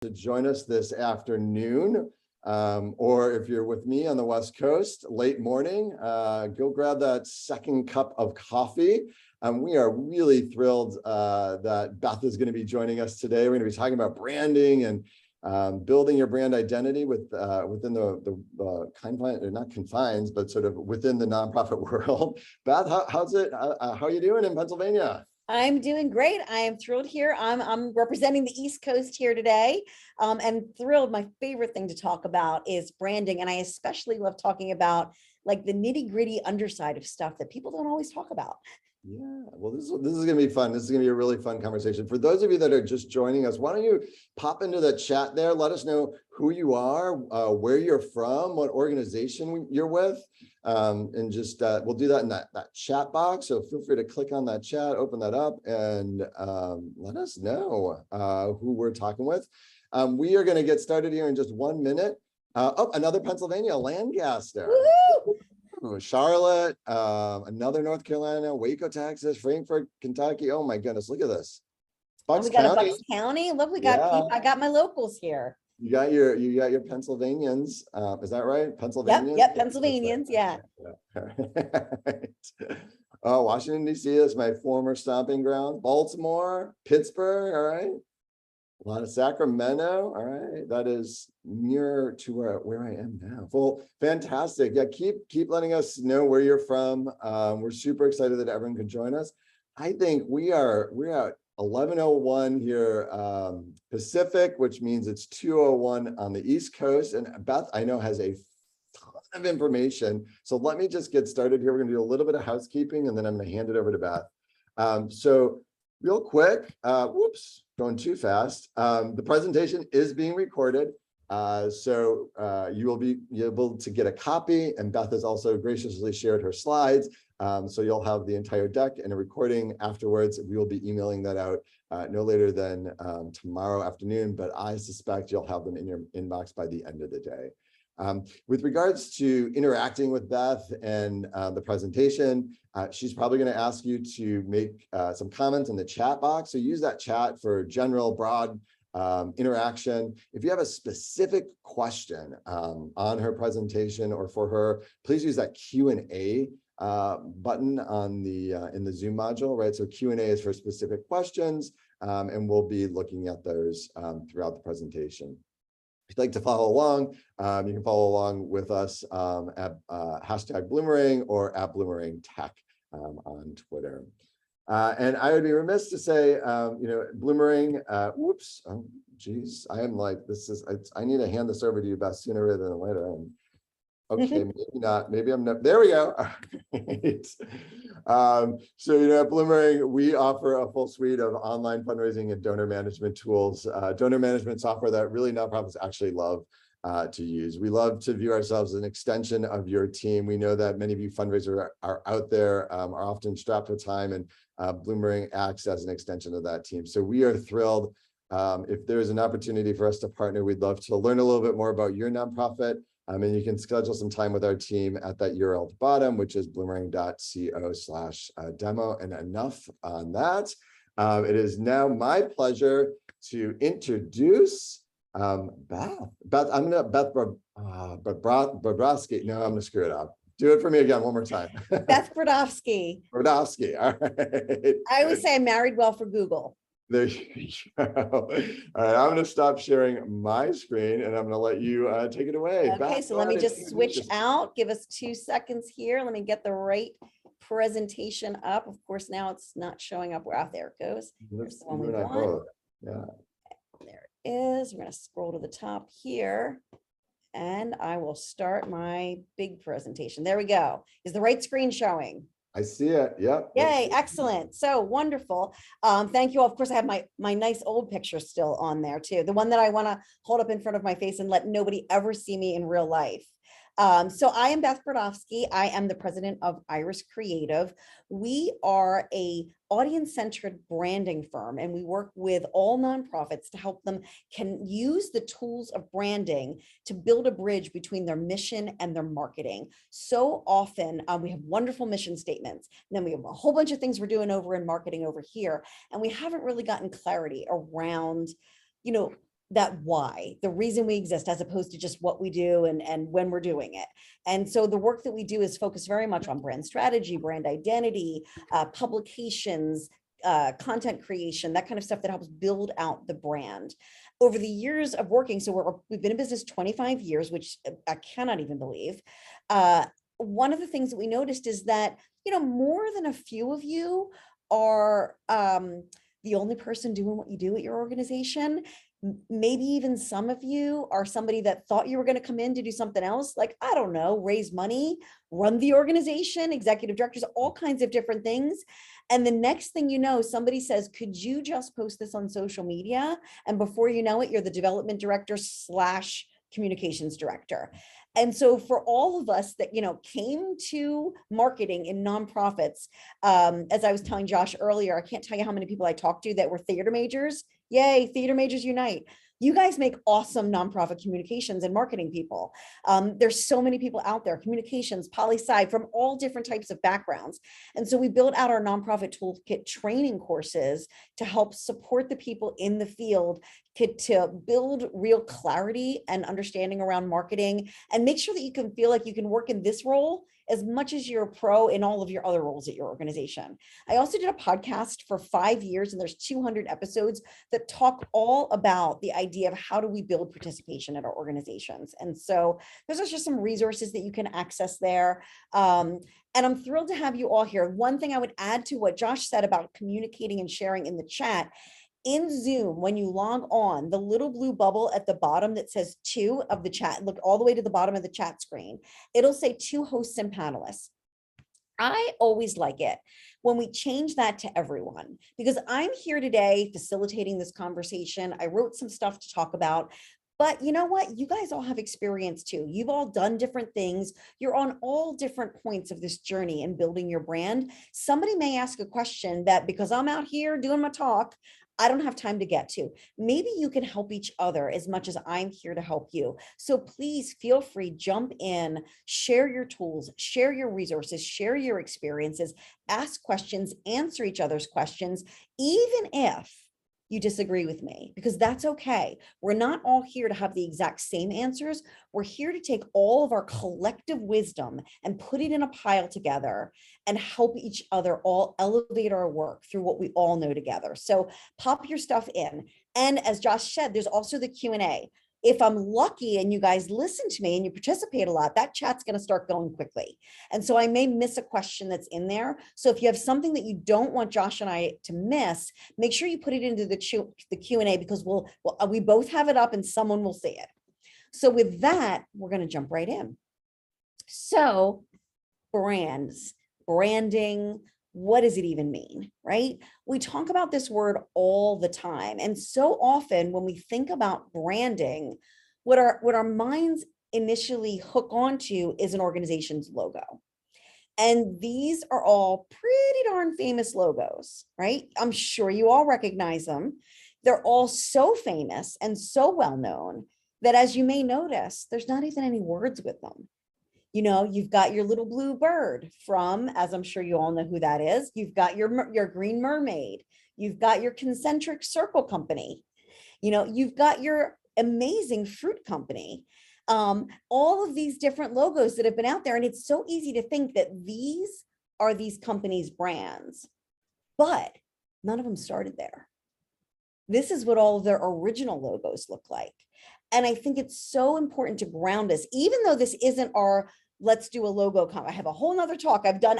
to join us this afternoon, or if you're with me on the West Coast, late morning, go grab that second cup of coffee. We are really thrilled that Beth is going to be joining us today. We're going to be talking about branding and building your brand identity within the confines, or not confines, but sort of within the nonprofit world. Beth, how's it? How are you doing in Pennsylvania? I'm doing great. I am thrilled here. I'm representing the East Coast here today, and thrilled. My favorite thing to talk about is branding, and I especially love talking about like the nitty-gritty underside of stuff that people don't always talk about. Yeah, well, this is going to be fun. This is going to be a really fun conversation. For those of you that are just joining us, why don't you pop into the chat there? Let us know who you are, where you're from, what organization you're with, and just we'll do that in that chat box. So feel free to click on that chat, open that up, and let us know who we're talking with. We are going to get started here in just 1 minute. Oh, another Pennsylvania Lancaster. Charlotte, another North Carolina, Waco, Texas, Frankfort, Kentucky. Oh my goodness, look at this. Bucks County. Bucks County. Look, we got people. I got my locals here. You got your Pennsylvanians. Is that right? Pennsylvanians? Yep, Pennsylvanians, right. Yeah. Oh, Washington, D.C. is my former stomping ground. Baltimore, Pittsburgh, all right. A lot of Sacramento, all right. That is near to where I am now. Well, fantastic. Yeah, keep letting us know where you're from. We're super excited that everyone can join us. I think we're at 11:01 here Pacific, which means it's 2:01 on the East Coast. And Beth, I know, has a ton of information. So let me just get started here. We're going to do a little bit of housekeeping, and then I'm going to hand it over to Beth. So real quick, whoops, going too fast. The presentation is being recorded. So you will be able to get a copy, and Beth has also graciously shared her slides. So you'll have the entire deck and a recording afterwards. We will be emailing that out no later than tomorrow afternoon, but I suspect you'll have them in your inbox by the end of the day. With regards to interacting with Beth and the presentation, she's probably going to ask you to make some comments in the chat box. So use that chat for general, broad interaction. If you have a specific question on her presentation or for her, please use that Q&A button on in the Zoom module, right? So Q&A is for specific questions, and we'll be looking at those throughout the presentation. If you'd like to follow along, you can follow along with us at #Bloomerang or at Bloomerang Tech on Twitter. And I would be remiss to say, Bloomerang, whoops, oh, geez, I am like, I need to hand this over to you, Beth, sooner rather than later. Okay, maybe not. Maybe I'm not. There we go. So, at Bloomerang, we offer a full suite of online fundraising and donor management tools, donor management software that really nonprofits actually love to use. We love to view ourselves as an extension of your team. We know that many of you fundraisers are out there, are often strapped for time, and Bloomerang acts as an extension of that team. So we are thrilled. If there's an opportunity for us to partner, we'd love to learn a little bit more about your nonprofit. And you can schedule some time with our team at that URL at the bottom, which is bloomerang.co/demo. And enough on that. It is now my pleasure to introduce Beth. Beth Brodowski. No, I'm going to screw it up. Do it for me again one more time. Beth Brodowski. Brodowski. All right. I always say I married well for Google. There you go. All right, I'm going to stop sharing my screen, and I'm going to let you take it away. Okay, Beth, so let me just switch out. Give us 2 seconds here. Let me get the right presentation up. Of course, now it's not showing up. Where out there it goes. Here's the one we want. Yeah. There it is. We're going to scroll to the top here, and I will start my big presentation. There we go. Is the right screen showing? I see it. Yep. Yay, excellent. So wonderful. Thank you all. Of course, I have my nice old picture still on there too. The one that I want to hold up in front of my face and let nobody ever see me in real life. So I am Beth Brodowski. I am the president of Iris Creative. We are a audience-centered branding firm, and we work with all nonprofits to help them can use the tools of branding to build a bridge between their mission and their marketing. So often we have wonderful mission statements, and then we have a whole bunch of things we're doing over in marketing over here, and we haven't really gotten clarity around, that why, the reason we exist, as opposed to just what we do and when we're doing it. And so the work that we do is focused very much on brand strategy, brand identity, publications, content creation, that kind of stuff that helps build out the brand. Over the years of working, so we've been in business 25 years, which I cannot even believe. One of the things that we noticed is that, more than a few of you are the only person doing what you do at your organization. Maybe even some of you are somebody that thought you were going to come in to do something else, like, I don't know, raise money, run the organization, executive directors, all kinds of different things. And the next thing you know, somebody says, could you just post this on social media? And before you know it, you're the development director / communications director. And so for all of us that, came to marketing in nonprofits, as I was telling Josh earlier, I can't tell you how many people I talked to that were theater majors. Yay, theater majors unite. You guys make awesome nonprofit communications and marketing people. There's so many people out there, communications, poli-sci, from all different types of backgrounds. And so we built out our nonprofit toolkit training courses to help support the people in the field to build real clarity and understanding around marketing, and make sure that you can feel like you can work in this role as much as you're a pro in all of your other roles at your organization. I also did a podcast for 5 years, and there's 200 episodes that talk all about the idea of how do we build participation at our organizations. And so those are just some resources that you can access there. And I'm thrilled to have you all here. One thing I would add to what Josh said about communicating and sharing in the chat, in Zoom, when you log on, the little blue bubble at the bottom that says 2 of the chat, look all the way to the bottom of the chat screen, it'll say 2 hosts and panelists. I always like it when we change that to everyone, because I'm here today facilitating this conversation. I wrote some stuff to talk about, but you know what? You guys all have experience too. You've all done different things. You're on all different points of this journey in building your brand. Somebody may ask a question that, because I'm out here doing my talk, I don't have time to get to. Maybe you can help each other as much as I'm here to help you. So please feel free, jump in, share your tools, share your resources, share your experiences, ask questions, answer each other's questions, even if you disagree with me, because that's okay. We're not all here to have the exact same answers. We're here to take all of our collective wisdom and put it in a pile together and help each other all elevate our work through what we all know together. So pop your stuff in. And as Josh said, there's also the Q&A. If I'm lucky and you guys listen to me and you participate a lot, that chat's going to start going quickly. And so I may miss a question that's in there. So if you have something that you don't want Josh and I to miss, make sure you put it into the Q&A, because we both have it up and someone will see it. So with that, we're going to jump right in. So brands, branding, what does it even mean, right? We talk about this word all the time. And so often when we think about branding, what our minds initially hook onto is an organization's logo. And these are all pretty darn famous logos, right? I'm sure you all recognize them. They're all so famous and so well known that, as you may notice, there's not even any words with them. You've got your little blue bird from, as I'm sure you all know who that is. You've got your green mermaid. You've got your concentric circle company. You've got your amazing fruit company. All of these different logos that have been out there. And it's so easy to think that these are these companies' brands, but none of them started there. This is what all of their original logos look like. And I think it's so important to ground us, even though this isn't our let's do a logo. I have a whole nother talk I've done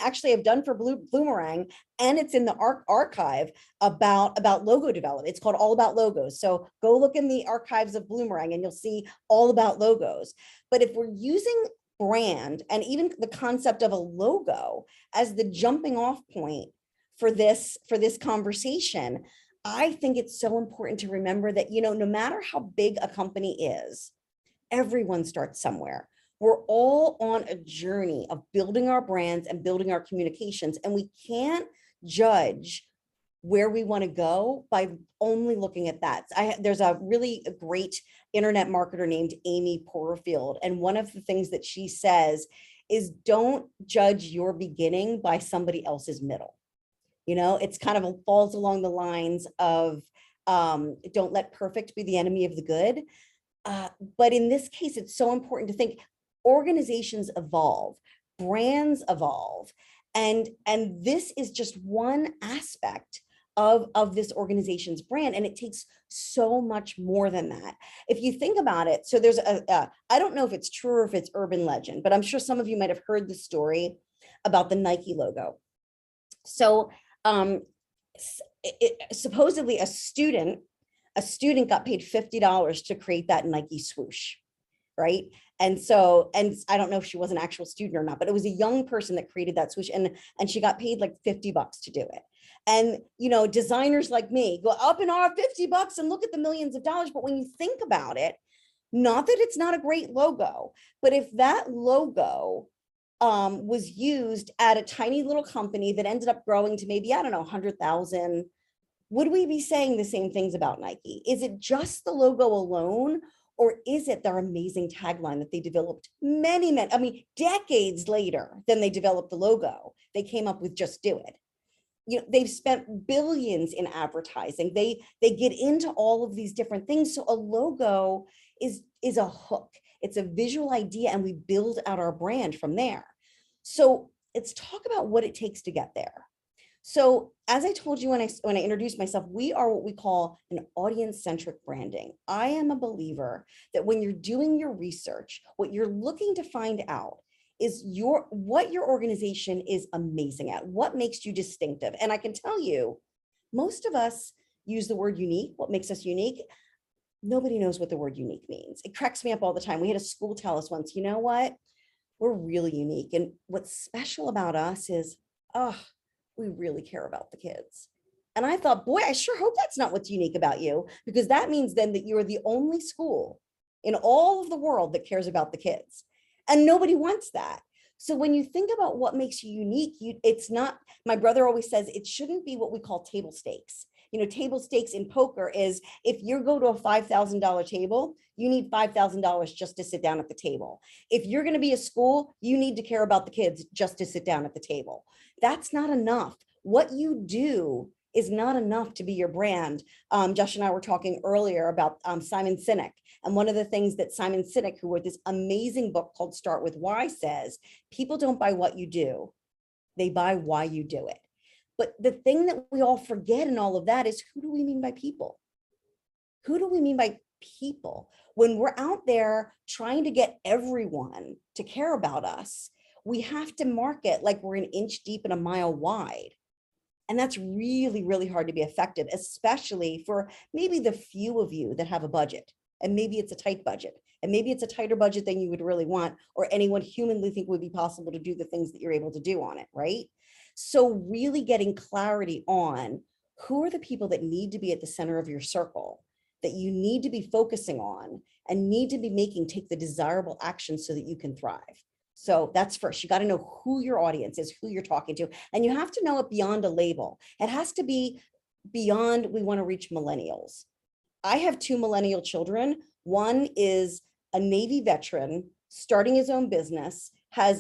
for Bloomerang, and it's in the archive about logo development. It's called All About Logos. So go look in the archives of Bloomerang and you'll see all about logos. But if we're using brand and even the concept of a logo as the jumping off point for this conversation, I think it's so important to remember that, no matter how big a company is, everyone starts somewhere. We're all on a journey of building our brands and building our communications, and we can't judge where we want to go by only looking at that. There's a really great internet marketer named Amy Porterfield, and one of the things that she says is, don't judge your beginning by somebody else's middle. It's kind of falls along the lines of Don't let perfect be the enemy of the good. But in this case, it's so important to think organizations evolve, brands evolve, and this is just one aspect of this organization's brand, and it takes so much more than that. If you think about it, so there's I don't know if it's true or if it's urban legend, but I'm sure some of you might have heard the story about the Nike logo. So supposedly a student got paid $50 to create that Nike swoosh, right? And so, and I don't know if she was an actual student or not, but it was a young person that created that swoosh, and she got paid like $50 to do it. And, you know, designers like me go up in our $50 and look at the millions of dollars. But when you think about it, not that it's not a great logo, but if that logo was used at a tiny little company that ended up growing to maybe, I don't know, 100,000, would we be saying the same things about Nike? Is it just the logo alone, or is it their amazing tagline that they developed many, I mean, decades later than they developed the logo? They came up with just do it. You know, they've spent billions in advertising. They get into all of these different things. So a logo is a hook. It's a visual idea, and we build out our brand from there. So let's talk about what it takes to get there. So as I told you when I introduced myself, we are what we call an audience-centric branding. I am a believer that when you're doing your research, what you're looking to find out is what your organization is amazing at, what makes you distinctive. And I can tell you, most of us use the word unique. What makes us unique? Nobody knows what the word unique means. It cracks me up all the time. We had a school tell us once, you know what? We're really unique. And what's special about us is, we really care about the kids. And I thought, boy, I sure hope that's not what's unique about you, because that means then that you're the only school in all of the world that cares about the kids. And nobody wants that. So when you think about what makes you unique, it's not, my brother always says, it shouldn't be what we call table stakes. You know, table stakes in poker is if you go to a $5,000 table, you need $5,000 just to sit down at the table. If you're going to be a school, you need to care about the kids just to sit down at the table. That's not enough. What you do is not enough to be your brand. Josh and I were talking earlier about Simon Sinek. And one of the things that Simon Sinek, who wrote this amazing book called Start With Why, says, people don't buy what you do, they buy why you do it. But the thing that we all forget in all of that is, who do we mean by people? Who do we mean by people? When we're out there trying to get everyone to care about us, we have to market like we're an inch deep and a mile wide. And that's really, really hard to be effective, especially for maybe the few of you that have a budget. And maybe it's a tight budget. And maybe it's a tighter budget than you would really want, or anyone humanly think would be possible to do the things that you're able to do on it, right? So really getting clarity on who are the people that need to be at the center of your circle, that you need to be focusing on and need to be take the desirable action so that you can thrive. So that's first. You got to know who your audience is, who you're talking to, and you have to know it beyond a label. It has to be beyond, we want to reach millennials. I have 2 millennial children. One is a Navy veteran starting his own business,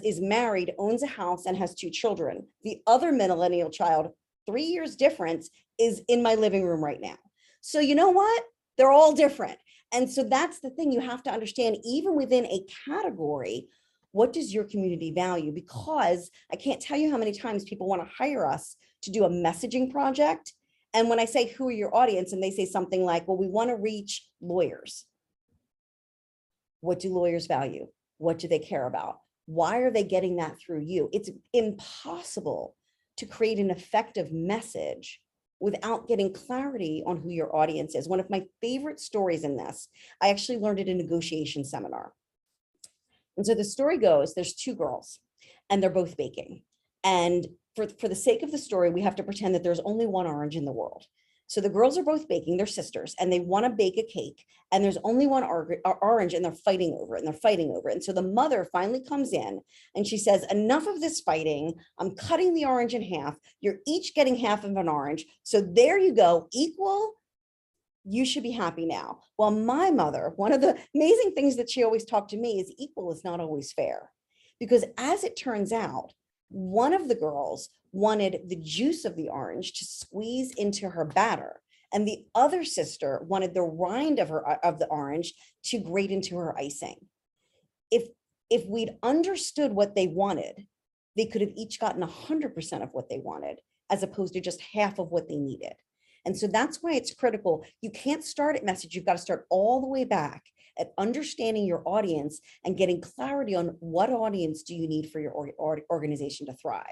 is married, owns a house, and has 2 children. The other millennial child, 3 years difference, is in my living room right now. So you know what? They're all different. And so that's the thing, you have to understand, even within a category, what does your community value? Because I can't tell you how many times people want to hire us to do a messaging project. And when I say, who are your audience? And they say something like, well, we want to reach lawyers. What do lawyers value? What do they care about? Why are they getting that through you? It's impossible to create an effective message without getting clarity on who your audience is. One of my favorite stories in this, I actually learned it in a negotiation seminar. And so the story goes, there's 2 girls and they're both baking. And for the sake of the story, we have to pretend that there's only one orange in the world. So the girls are both baking, they're sisters, and they want to bake a cake, and there's only one orange, and they're fighting over it, and they're fighting over it. And so the mother finally comes in and she says, enough of this fighting. I'm cutting the orange in half. You're each getting half of an orange. So there you go, equal. You should be happy now. Well, my mother, one of the amazing things that she always talked to me is equal is not always fair. Because as it turns out, one of the girls wanted the juice of the orange to squeeze into her batter. And the other sister wanted the rind of the orange to grate into her icing. If we'd understood what they wanted, they could have each gotten 100% of what they wanted, as opposed to just half of what they needed. And so that's why it's critical. You can't start at message. You've got to start all the way back at understanding your audience and getting clarity on what audience do you need for your organization to thrive.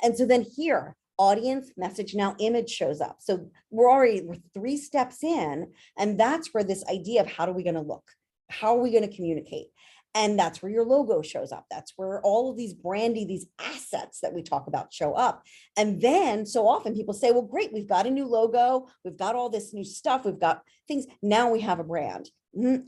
And so then here, audience, message, now image shows up. So we're 3 steps in, and that's where this idea of how are we going to look? How are we going to communicate? And that's where your logo shows up. That's where all of these these assets that we talk about show up. And then so often people say, well, great, we've got a new logo. We've got all this new stuff. We've got things. Now we have a brand.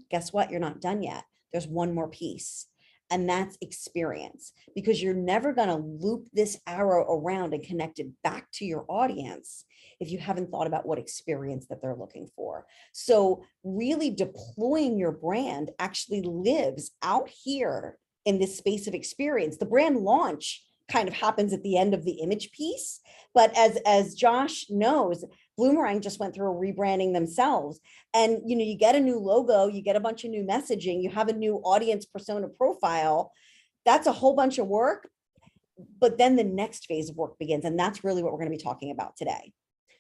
Guess what? You're not done yet. There's one more piece. And that's experience, because you're never going to loop this arrow around and connect it back to your audience if you haven't thought about what experience that they're looking for. So really deploying your brand actually lives out here in this space of experience. The brand launch kind of happens at the end of the image piece. But as Josh knows, Bloomerang just went through a rebranding themselves. And you get a new logo, you get a bunch of new messaging, you have a new audience persona profile. That's a whole bunch of work. But then the next phase of work begins. And that's really what we're going to be talking about today.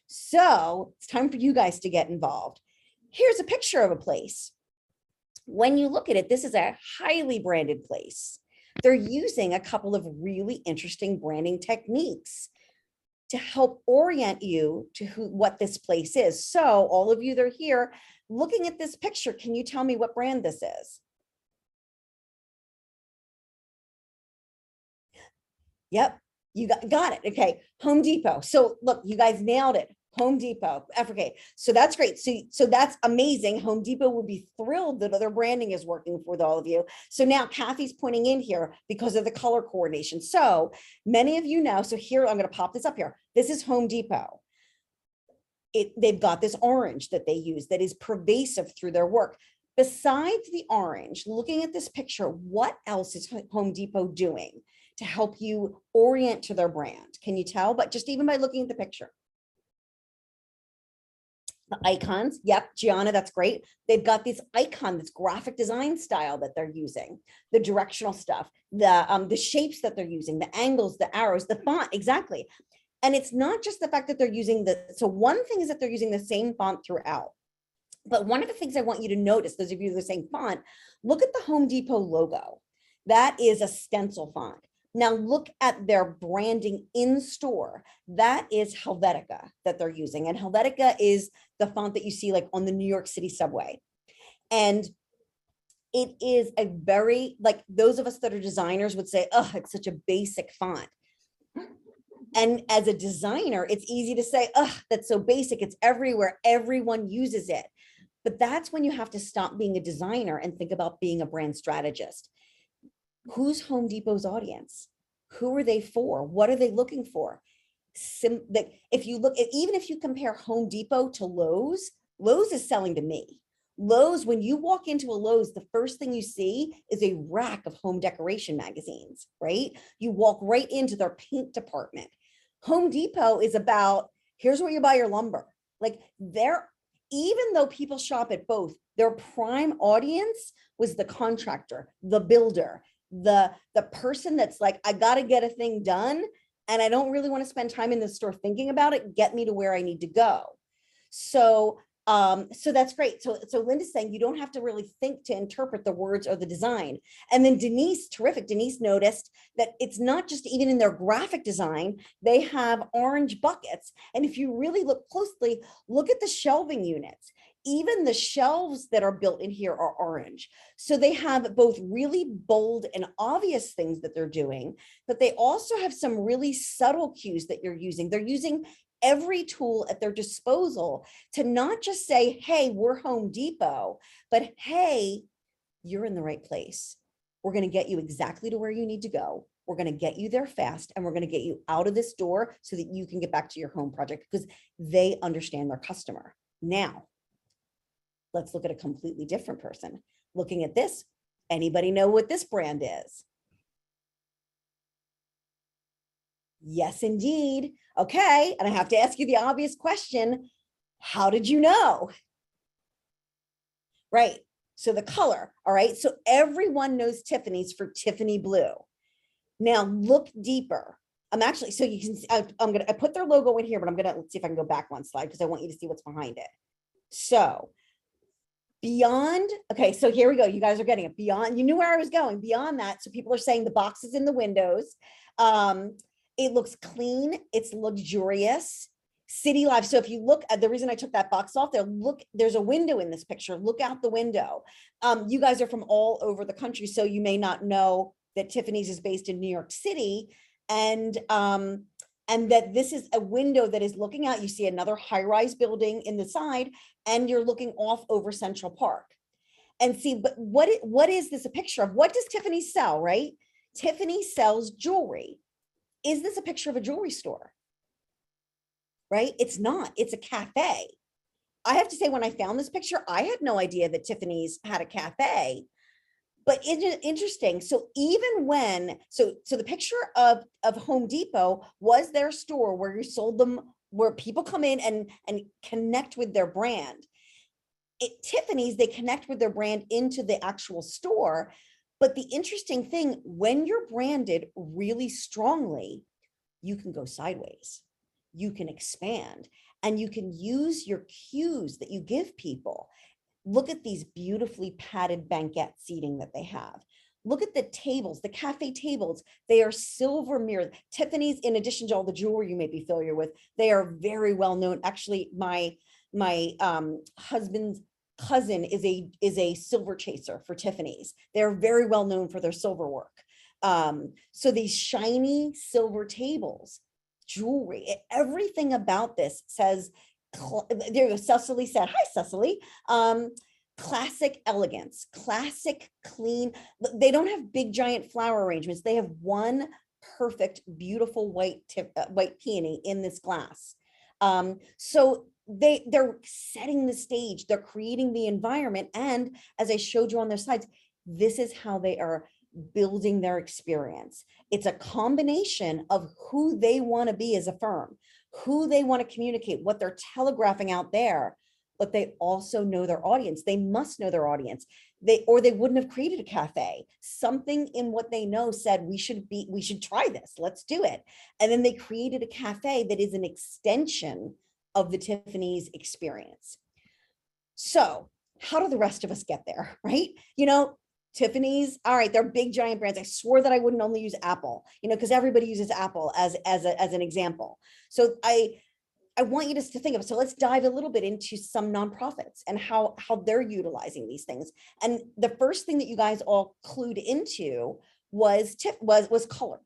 So it's time for you guys to get involved. Here's a picture of a place. When you look at it, this is a highly branded place. They're using a couple of really interesting branding techniques to help orient you to what this place is. So all of you that are here looking at this picture, can you tell me what brand this is? Yep, you got it. Okay, Home Depot. So look, you guys nailed it. Home Depot. Okay, so that's great. So that's amazing. Home Depot will be thrilled that their branding is working with all of you. So now Kathy's pointing in here because of the color coordination. So many of you know, so here, I'm going to pop this up here. This is Home Depot. They've got this orange that they use that is pervasive through their work. Besides the orange, looking at this picture, what else is Home Depot doing to help you orient to their brand? Can you tell? But just even by looking at the picture. The icons, yep, Gianna, that's great. They've got this icon, this graphic design style that they're using, the directional stuff, the shapes that they're using, the angles, the arrows, the font, exactly. And it's not just the fact that they're using so one thing is that they're using the same font throughout. But one of the things I want you to notice, those of you the same font, look at the Home Depot logo. That is a stencil font. Now look at their branding in store. That is Helvetica that they're using. And Helvetica is the font that you see like on the New York City subway. And it is a very, like those of us that are designers would say, oh, it's such a basic font. And as a designer, it's easy to say, oh, that's so basic. It's everywhere. Everyone uses it. But that's when you have to stop being a designer and think about being a brand strategist. Who's Home Depot's audience? Who are they for? What are they looking for? If you look at, even if you compare Home Depot to Lowe's, Lowe's is selling to me. Lowe's, when you walk into a Lowe's, the first thing you see is a rack of home decoration magazines, right? You walk right into their paint department. Home Depot is about, here's where you buy your lumber. Like even though people shop at both, their prime audience was the contractor, the builder, the person that's like, I got to get a thing done and I don't really want to spend time in the store thinking about it. Get me to where I need to go. So that's great. So Linda's saying you don't have to really think to interpret the words or the design. And then Denise, terrific. Denise noticed that it's not just even in their graphic design, they have orange buckets. And if you really look closely, look at the shelving units. Even the shelves that are built in here are orange. So they have both really bold and obvious things that they're doing, but they also have some really subtle cues that you're using. They're using every tool at their disposal to not just say, hey, we're Home Depot, but hey, you're in the right place. We're going to get you exactly to where you need to go. We're going to get you there fast, and we're going to get you out of this door so that you can get back to your home project, because they understand their customer. Now, let's look at a completely different person. Looking at this, anybody know what this brand is? Yes, indeed. Okay, and I have to ask you the obvious question. How did you know? Right. So the color. All right. So everyone knows Tiffany's for Tiffany blue. Now look deeper. I'm actually, so you can see, I put their logo in here, but let's see if I can go back one slide because I want you to see what's behind it. So beyond, okay, so here we go. You guys are getting it. Beyond, you knew where I was going. Beyond that, so people are saying the boxes in the windows. It looks clean. It's luxurious. City life. So if you look at the reason I took that box off there, look, there's a window in this picture. Look out the window. You guys are from all over the country, so you may not know that Tiffany's is based in New York City, and that this is a window that is looking out. You see another high-rise building in the side, and you're looking off over Central Park. And see, but what is this a picture of? What does Tiffany sell, right? Tiffany sells jewelry. Is this a picture of a jewelry store? Right? It's not. It's a cafe. I have to say, when I found this picture, I had no idea that Tiffany's had a cafe. But it's interesting. So even when, so the picture of Home Depot was their store where you sold them, where people come in and connect with their brand. Tiffany's, they connect with their brand into the actual store. But the interesting thing, when you're branded really strongly, you can go sideways. You can expand, and you can use your cues that you give people. Look at these beautifully padded banquette seating that they have. Look at the tables, the cafe tables. They are silver mirrored. Tiffany's, in addition to all the jewelry you may be familiar with, they are very well known. Actually, my husband's cousin is a silver chaser for Tiffany's. They're very well known for their silver work. So these shiny silver tables, jewelry, everything about this says, there you go, Cecily said, hi Cecily, classic elegance, classic clean. They don't have big giant flower arrangements. They have one perfect, beautiful white peony in this glass. So they're setting the stage, they're creating the environment. And as I showed you on their slides, this is how they are building their experience. It's a combination of who they want to be as a firm, who they want to communicate, what they're telegraphing out there, but they also know their audience. They must know their audience. Or they wouldn't have created a cafe. Something in what they know said, we should try this. Let's do it. And then they created a cafe that is an extension of the Tiffany's experience. So how do the rest of us get there, right? You know, Tiffany's, all right, they're big giant brands. I swore that I wouldn't only use Apple, you know, because everybody uses Apple as an example. So I want you to think of it. So let's dive a little bit into some nonprofits and how they're utilizing these things. And the first thing that you guys all clued into was color.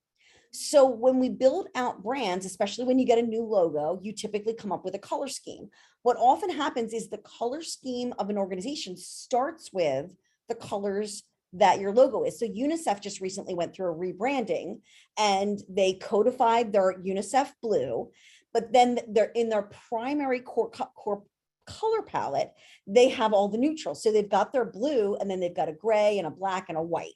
So when we build out brands, especially when you get a new logo, you typically come up with a color scheme. What often happens is the color scheme of an organization starts with the colors that your logo is. So UNICEF just recently went through a rebranding, and they codified their UNICEF blue, but then they're in their primary core color palette, they have all the neutrals. So they've got their blue, and then they've got a gray and a black and a white.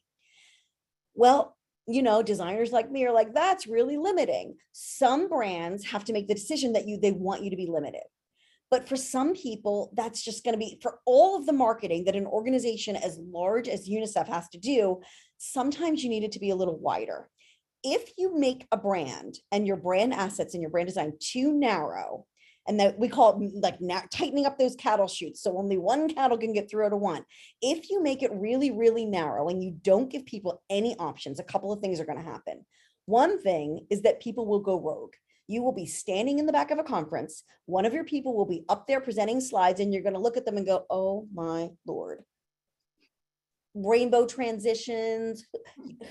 Well, you know, designers like me are like, that's really limiting. Some brands have to make the decision that they want you to be limited. But for some people, that's just going to be, for all of the marketing that an organization as large as UNICEF has to do, sometimes you need it to be a little wider. If you make a brand and your brand assets and your brand design too narrow, and that we call it like tightening up those cattle chutes, so only one cattle can get through at a one. If you make it really, really narrow and you don't give people any options, a couple of things are going to happen. One thing is that people will go rogue. You will be standing in the back of a conference. One of your people will be up there presenting slides, and you're going to look at them and go, oh my Lord. Rainbow transitions,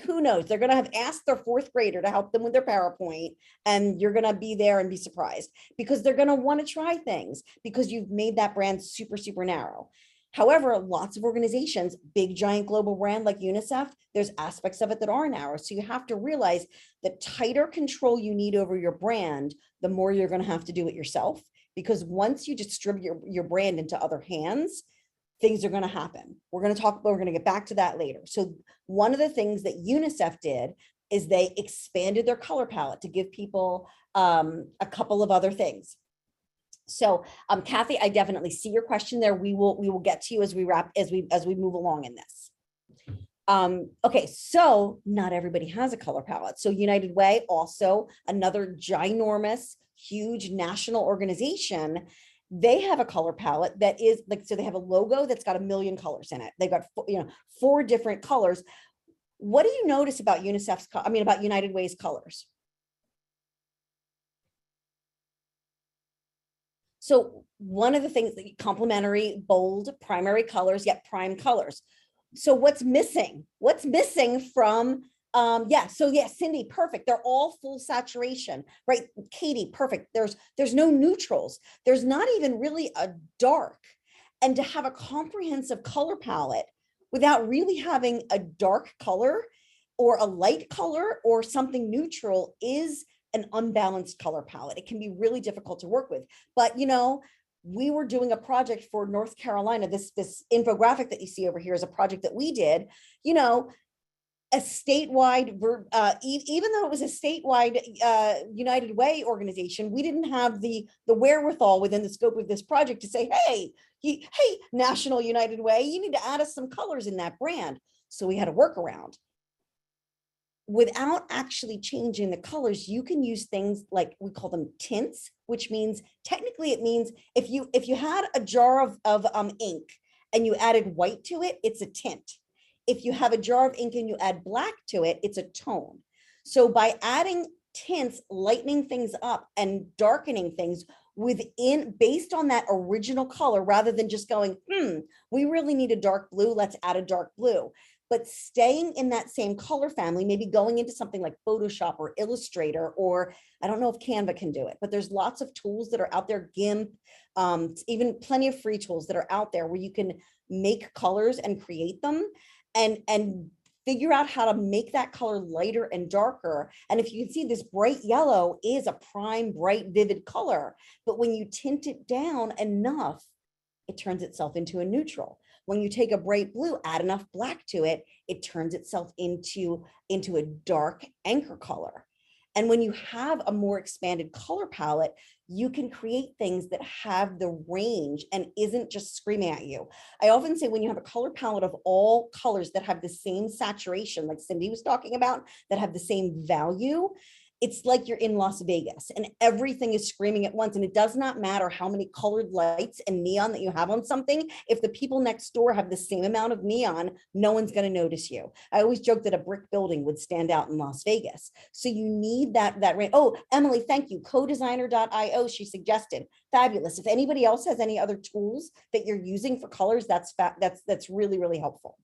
who knows? They're going to have asked their fourth grader to help them with their PowerPoint, and you're going to be there and be surprised because they're going to want to try things because you've made that brand super, super narrow. However, lots of organizations, big giant global brand like UNICEF, there's aspects of it that are narrow. So you have to realize the tighter control you need over your brand, the more you're going to have to do it yourself. Because once you distribute your brand into other hands, things are going to happen. We're going to get back to that later. So one of the things that UNICEF did is they expanded their color palette to give people a couple of other things. So, Kathy, I definitely see your question there. We will get to you as we move along in this. Okay, so not everybody has a color palette. So United Way, also another ginormous, huge national organization. They have a color palette that is like, so they have a logo that's got 1 million colors in it. They've got, 4 different colors. What do you notice about about United Way's colors? So one of the things that complementary, bold, primary colors, yet prime colors. So what's missing? What's missing from, Cindy, perfect. They're all full saturation, right? Katie, perfect. There's no neutrals. There's not even really a dark. And to have a comprehensive color palette without really having a dark color or a light color or something neutral is an unbalanced color palette. It can be really difficult to work with. But, we were doing a project for North Carolina. This infographic that you see over here is a project that we did, a statewide, even though it was a statewide United Way organization, we didn't have the wherewithal within the scope of this project to say, hey, National United Way, you need to add us some colors in that brand. So we had a workaround. Without actually changing the colors, you can use things like, we call them tints, which means, technically it means if you had a jar of ink and you added white to it, it's a tint. If you have a jar of ink and you add black to it, it's a tone. So by adding tints, lightening things up and darkening things based on that original color, rather than just going, we really need a dark blue, let's add a dark blue. But staying in that same color family, maybe going into something like Photoshop or Illustrator, or I don't know if Canva can do it, but there's lots of tools that are out there, GIMP, even plenty of free tools that are out there where you can make colors and create them and figure out how to make that color lighter and darker. And if you can see, this bright yellow is a prime, bright, vivid color, but when you tint it down enough, it turns itself into a neutral. When you take a bright blue, add enough black to it, it turns itself into a dark anchor color. And when you have a more expanded color palette, you can create things that have the range and isn't just screaming at you. I often say when you have a color palette of all colors that have the same saturation, like Cindy was talking about, that have the same value, it's like you're in Las Vegas and everything is screaming at once. And it does not matter how many colored lights and neon that you have on something. If the people next door have the same amount of neon, no one's going to notice you. I always joke that a brick building would stand out in Las Vegas. So you need that range. Oh, Emily, thank you. Codesigner.io, she suggested. Fabulous. If anybody else has any other tools that you're using for colors, that's really, really helpful.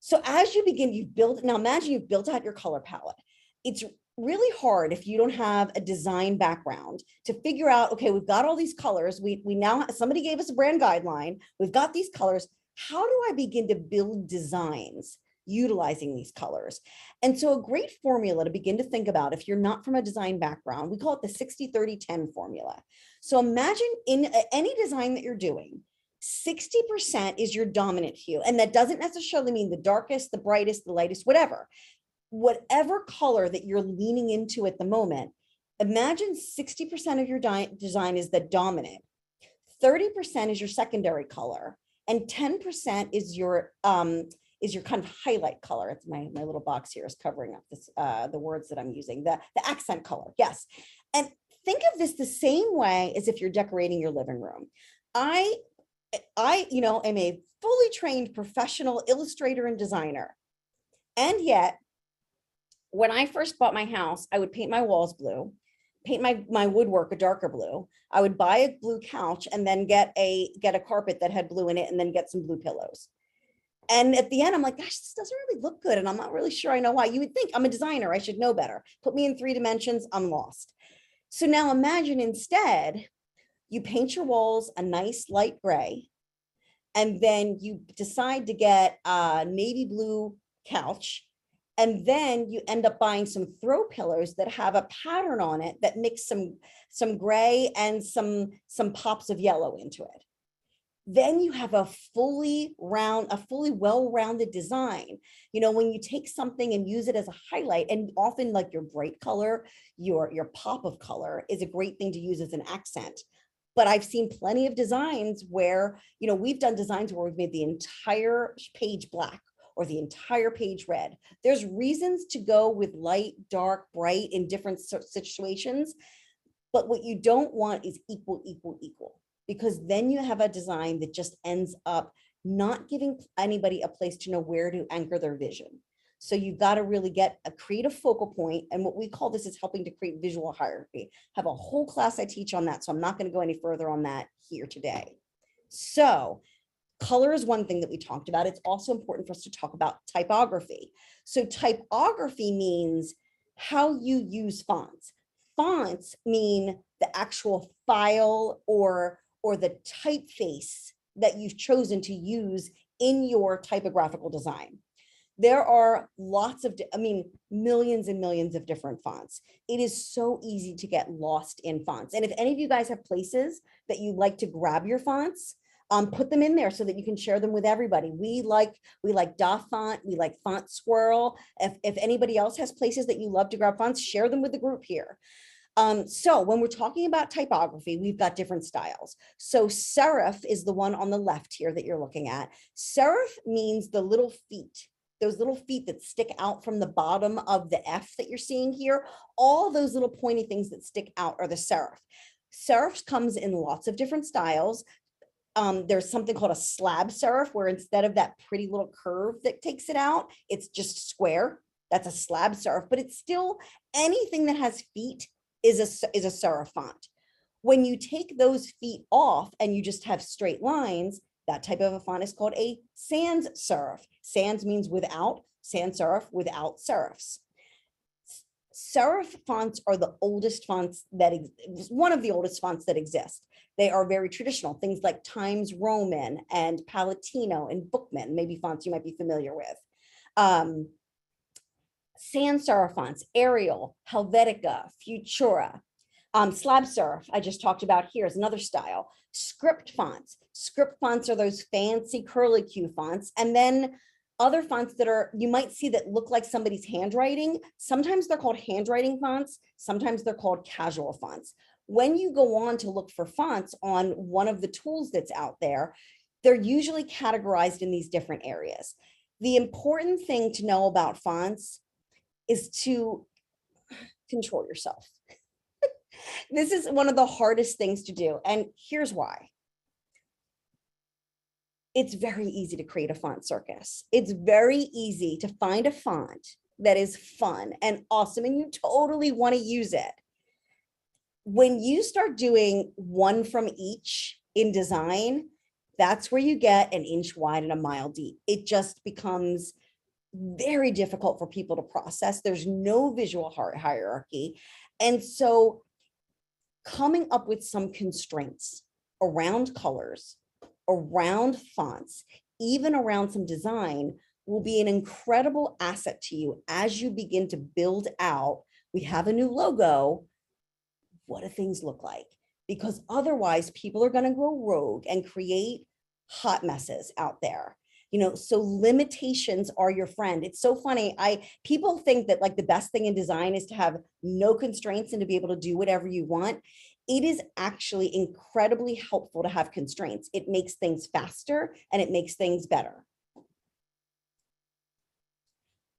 So as you begin, now imagine you've built out your color palette. It's really hard if you don't have a design background to figure out, okay, we've got all these colors. We now, somebody gave us a brand guideline. We've got these colors. How do I begin to build designs utilizing these colors? And so a great formula to begin to think about, if you're not from a design background, we call it the 60-30-10 formula. So imagine in any design that you're doing, 60% is your dominant hue. And that doesn't necessarily mean the darkest, the brightest, the lightest, whatever color that you're leaning into at the moment. Imagine 60% of your design is the dominant, 30% is your secondary color, and 10% is your kind of highlight color. It's my little box here is covering up this the words that I'm using, the accent color. Yes. And think of this the same way as if you're decorating your living room. I am a fully trained professional illustrator and designer. And yet, when I first bought my house, I would paint my walls blue, paint my woodwork a darker blue. I would buy a blue couch and then get a carpet that had blue in it and then get some blue pillows. And at the end, I'm like, gosh, this doesn't really look good. And I'm not really sure I know why. You would think I'm a designer, I should know better. Put me in 3 dimensions, I'm lost. So now imagine instead, you paint your walls a nice light gray, and then you decide to get a navy blue couch. And then you end up buying some throw pillows that have a pattern on it that mix some gray and some pops of yellow into it. Then you have a fully well-rounded design. When you take something and use it as a highlight, and often like your bright color, your pop of color is a great thing to use as an accent. But I've seen plenty of designs where, you know, we've done designs where we've made the entire page black or the entire page red. There's reasons to go with light, dark, bright in different situations. But what you don't want is equal, equal, equal, because then you have a design that just ends up not giving anybody a place to know where to anchor their vision. So you've got to really get a creative focal point, and what we call this is helping to create visual hierarchy. Have a whole class I teach on that, so I'm not going to go any further on that here today. So color is one thing that we talked about. It's also important for us to talk about typography. So typography means how you use fonts. Fonts mean the actual file or the typeface that you've chosen to use in your typographical design. There are lots of, millions and millions of different fonts. It is so easy to get lost in fonts. And if any of you guys have places that you like to grab your fonts, put them in there so that you can share them with everybody. We like DA Font, we like Font Squirrel. If anybody else has places that you love to grab fonts, share them with the group here. So when we're talking about typography, we've got different styles. So serif is the one on the left here that you're looking at. Serif means the little feet, those little feet that stick out from the bottom of the F that you're seeing here. All those little pointy things that stick out are the serif. Serif comes in lots of different styles. There's something called a slab serif, where instead of that pretty little curve that takes it out, it's just square. That's a slab serif, but it's still anything that has feet is a serif font. When you take those feet off and you just have straight lines, that type of a font is called a sans serif. Sans means without, sans serif, without serifs. Serif fonts are the oldest fonts that, one of the oldest fonts that exist. They are very traditional, things like Times Roman and Palatino and Bookman, maybe fonts you might be familiar with. Sans serif fonts, Arial, Helvetica, Futura. Slab serif, I just talked about here, is another style. Script fonts. Script fonts are those fancy curlicue fonts. And then other fonts that are, you might see that look like somebody's handwriting. Sometimes they're called handwriting fonts. Sometimes they're called casual fonts. When you go on to look for fonts on one of the tools that's out there, they're usually categorized in these different areas. The important thing to know about fonts is to control yourself. This is one of the hardest things to do. And here's why. It's very easy to create a font circus. It's very easy to find a font that is fun and awesome, and you totally want to use it. When you start doing one from each in design, that's where you get an inch wide and a mile deep. It just becomes very difficult for people to process. There's no visual hierarchy. And so coming up with some constraints around colors, around fonts, even around some design will be an incredible asset to you as you begin to build out. We have a new logo. What do things look like? Because otherwise people are going to go rogue and create hot messes out there. You know, so limitations are your friend. It's so funny. People think that like the best thing in design is to have no constraints and to be able to do whatever you want. It is actually incredibly helpful to have constraints. It makes things faster and it makes things better.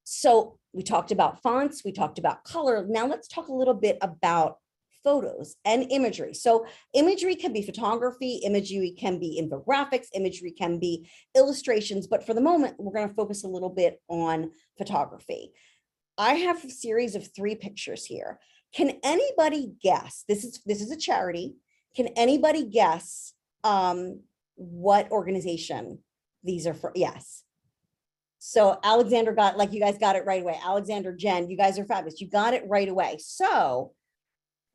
So we talked about fonts, we talked about color. Now let's talk a little bit about photos and imagery. So imagery can be photography, imagery can be infographics, imagery can be illustrations, but for the moment, we're going to focus a little bit on photography. I have a series of 3 pictures here. Can anybody guess? This is a charity. Can anybody guess what organization these are for? Yes. So Alexander got, like, you guys got it right away. Alexander, Jen, you guys are fabulous. You got it right away. So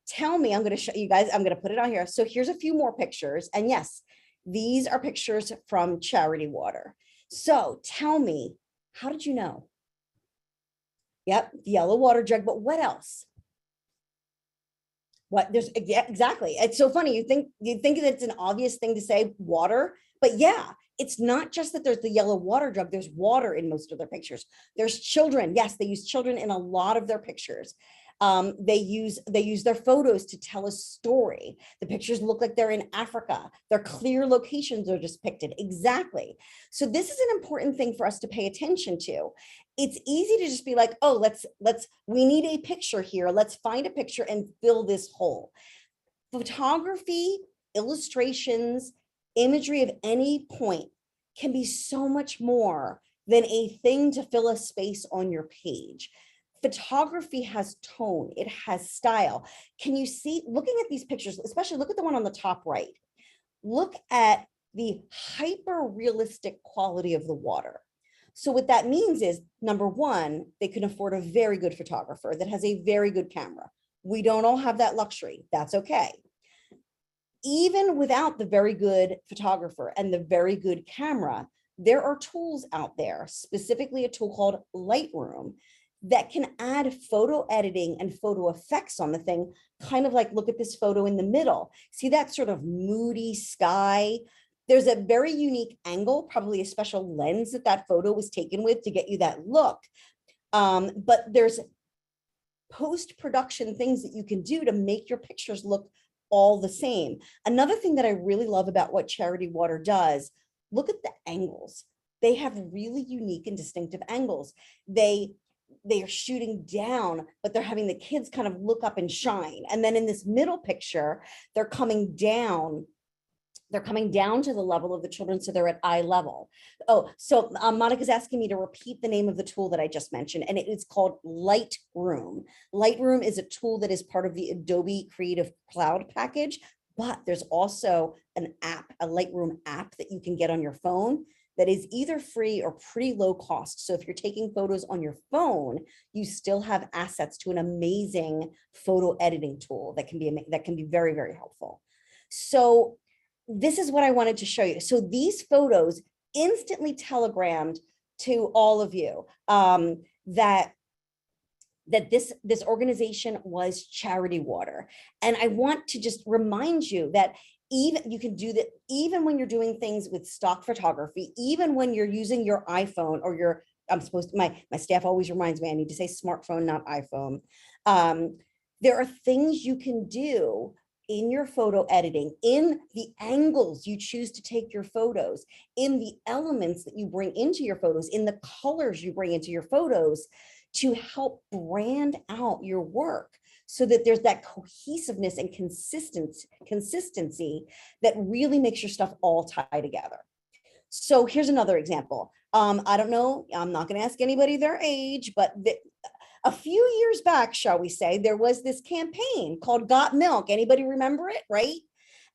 tell me, I'm going to show you guys, I'm going to put it on here. So here's a few more pictures. And yes, these are pictures from Charity Water. So tell me, how did you know? Yep, the yellow water jug, but what else? What there's, yeah, exactly. It's so funny. You think that it's an obvious thing to say water, but yeah, it's not just that there's the yellow water jug, there's water in most of their pictures. There's children. Yes, they use children in a lot of their pictures. They use their photos to tell a story. The pictures look like they're in Africa. Their clear locations are depicted exactly. So this is an important thing for us to pay attention to. It's easy to just be like, oh, we need a picture here. Let's find a picture and fill this hole. Photography, illustrations, imagery of any point can be so much more than a thing to fill a space on your page. Photography has tone, it has style. Can you see, looking at these pictures, especially look at the one on the top right, look at the hyper realistic quality of the water. So what that means is, number one, they can afford a very good photographer that has a very good camera. We don't all have that luxury. That's okay. Even without the very good photographer and the very good camera, there are tools out there, specifically a tool called Lightroom, that can add photo editing and photo effects on the thing. Kind of like, look at this photo in the middle. See that sort of moody sky? There's a very unique angle, probably a special lens that photo was taken with to get you that look. But there's post-production things that you can do to make your pictures look all the same. Another thing that I really love about what Charity Water does, look at the angles. They have really unique and distinctive angles. They are shooting down, but they're having the kids kind of look up and shine. And then in this middle picture, they're coming down to the level of the children, so they're at eye level. Oh, so Monica's asking me to repeat the name of the tool that I just mentioned, and it is called Lightroom. Lightroom is a tool that is part of the Adobe Creative Cloud package, but there's also an app, a Lightroom app that you can get on your phone that is either free or pretty low cost. So if you're taking photos on your phone, you still have assets to an amazing photo editing tool that can be very, very helpful. So this is what I wanted to show you. So these photos instantly telegrammed to all of you that this organization was Charity Water. And I want to just remind you that even you can do that even when you're doing things with stock photography, even when you're using your iPhone or your, my staff always reminds me, I need to say smartphone, not iPhone. There are things you can do in your photo editing, in the angles you choose to take your photos, in the elements that you bring into your photos, in the colors you bring into your photos, to help brand out your work so that there's that cohesiveness and consistency that really makes your stuff all tie together. So here's another example. I don't know, I'm not going to ask anybody their age, but a few years back, shall we say, there was this campaign called Got Milk. Anybody remember it, right?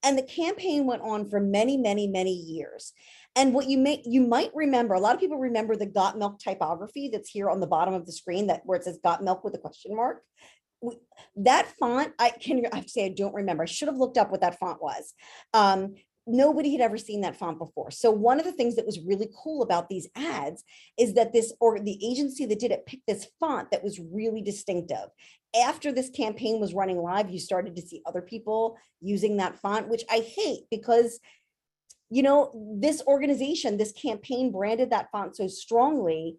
And the campaign went on for many, many, many years. And what you might remember, a lot of people remember the Got Milk typography that's here on the bottom of the screen, that where it says Got Milk with a question mark. That font, I have to say, I don't remember. I should have looked up what that font was. Nobody had ever seen that font before. So one of the things that was really cool about these ads is that the agency that did it picked this font that was really distinctive. After this campaign was running live, you started to see other people using that font, which I hate because, you know, this organization, this campaign branded that font so strongly.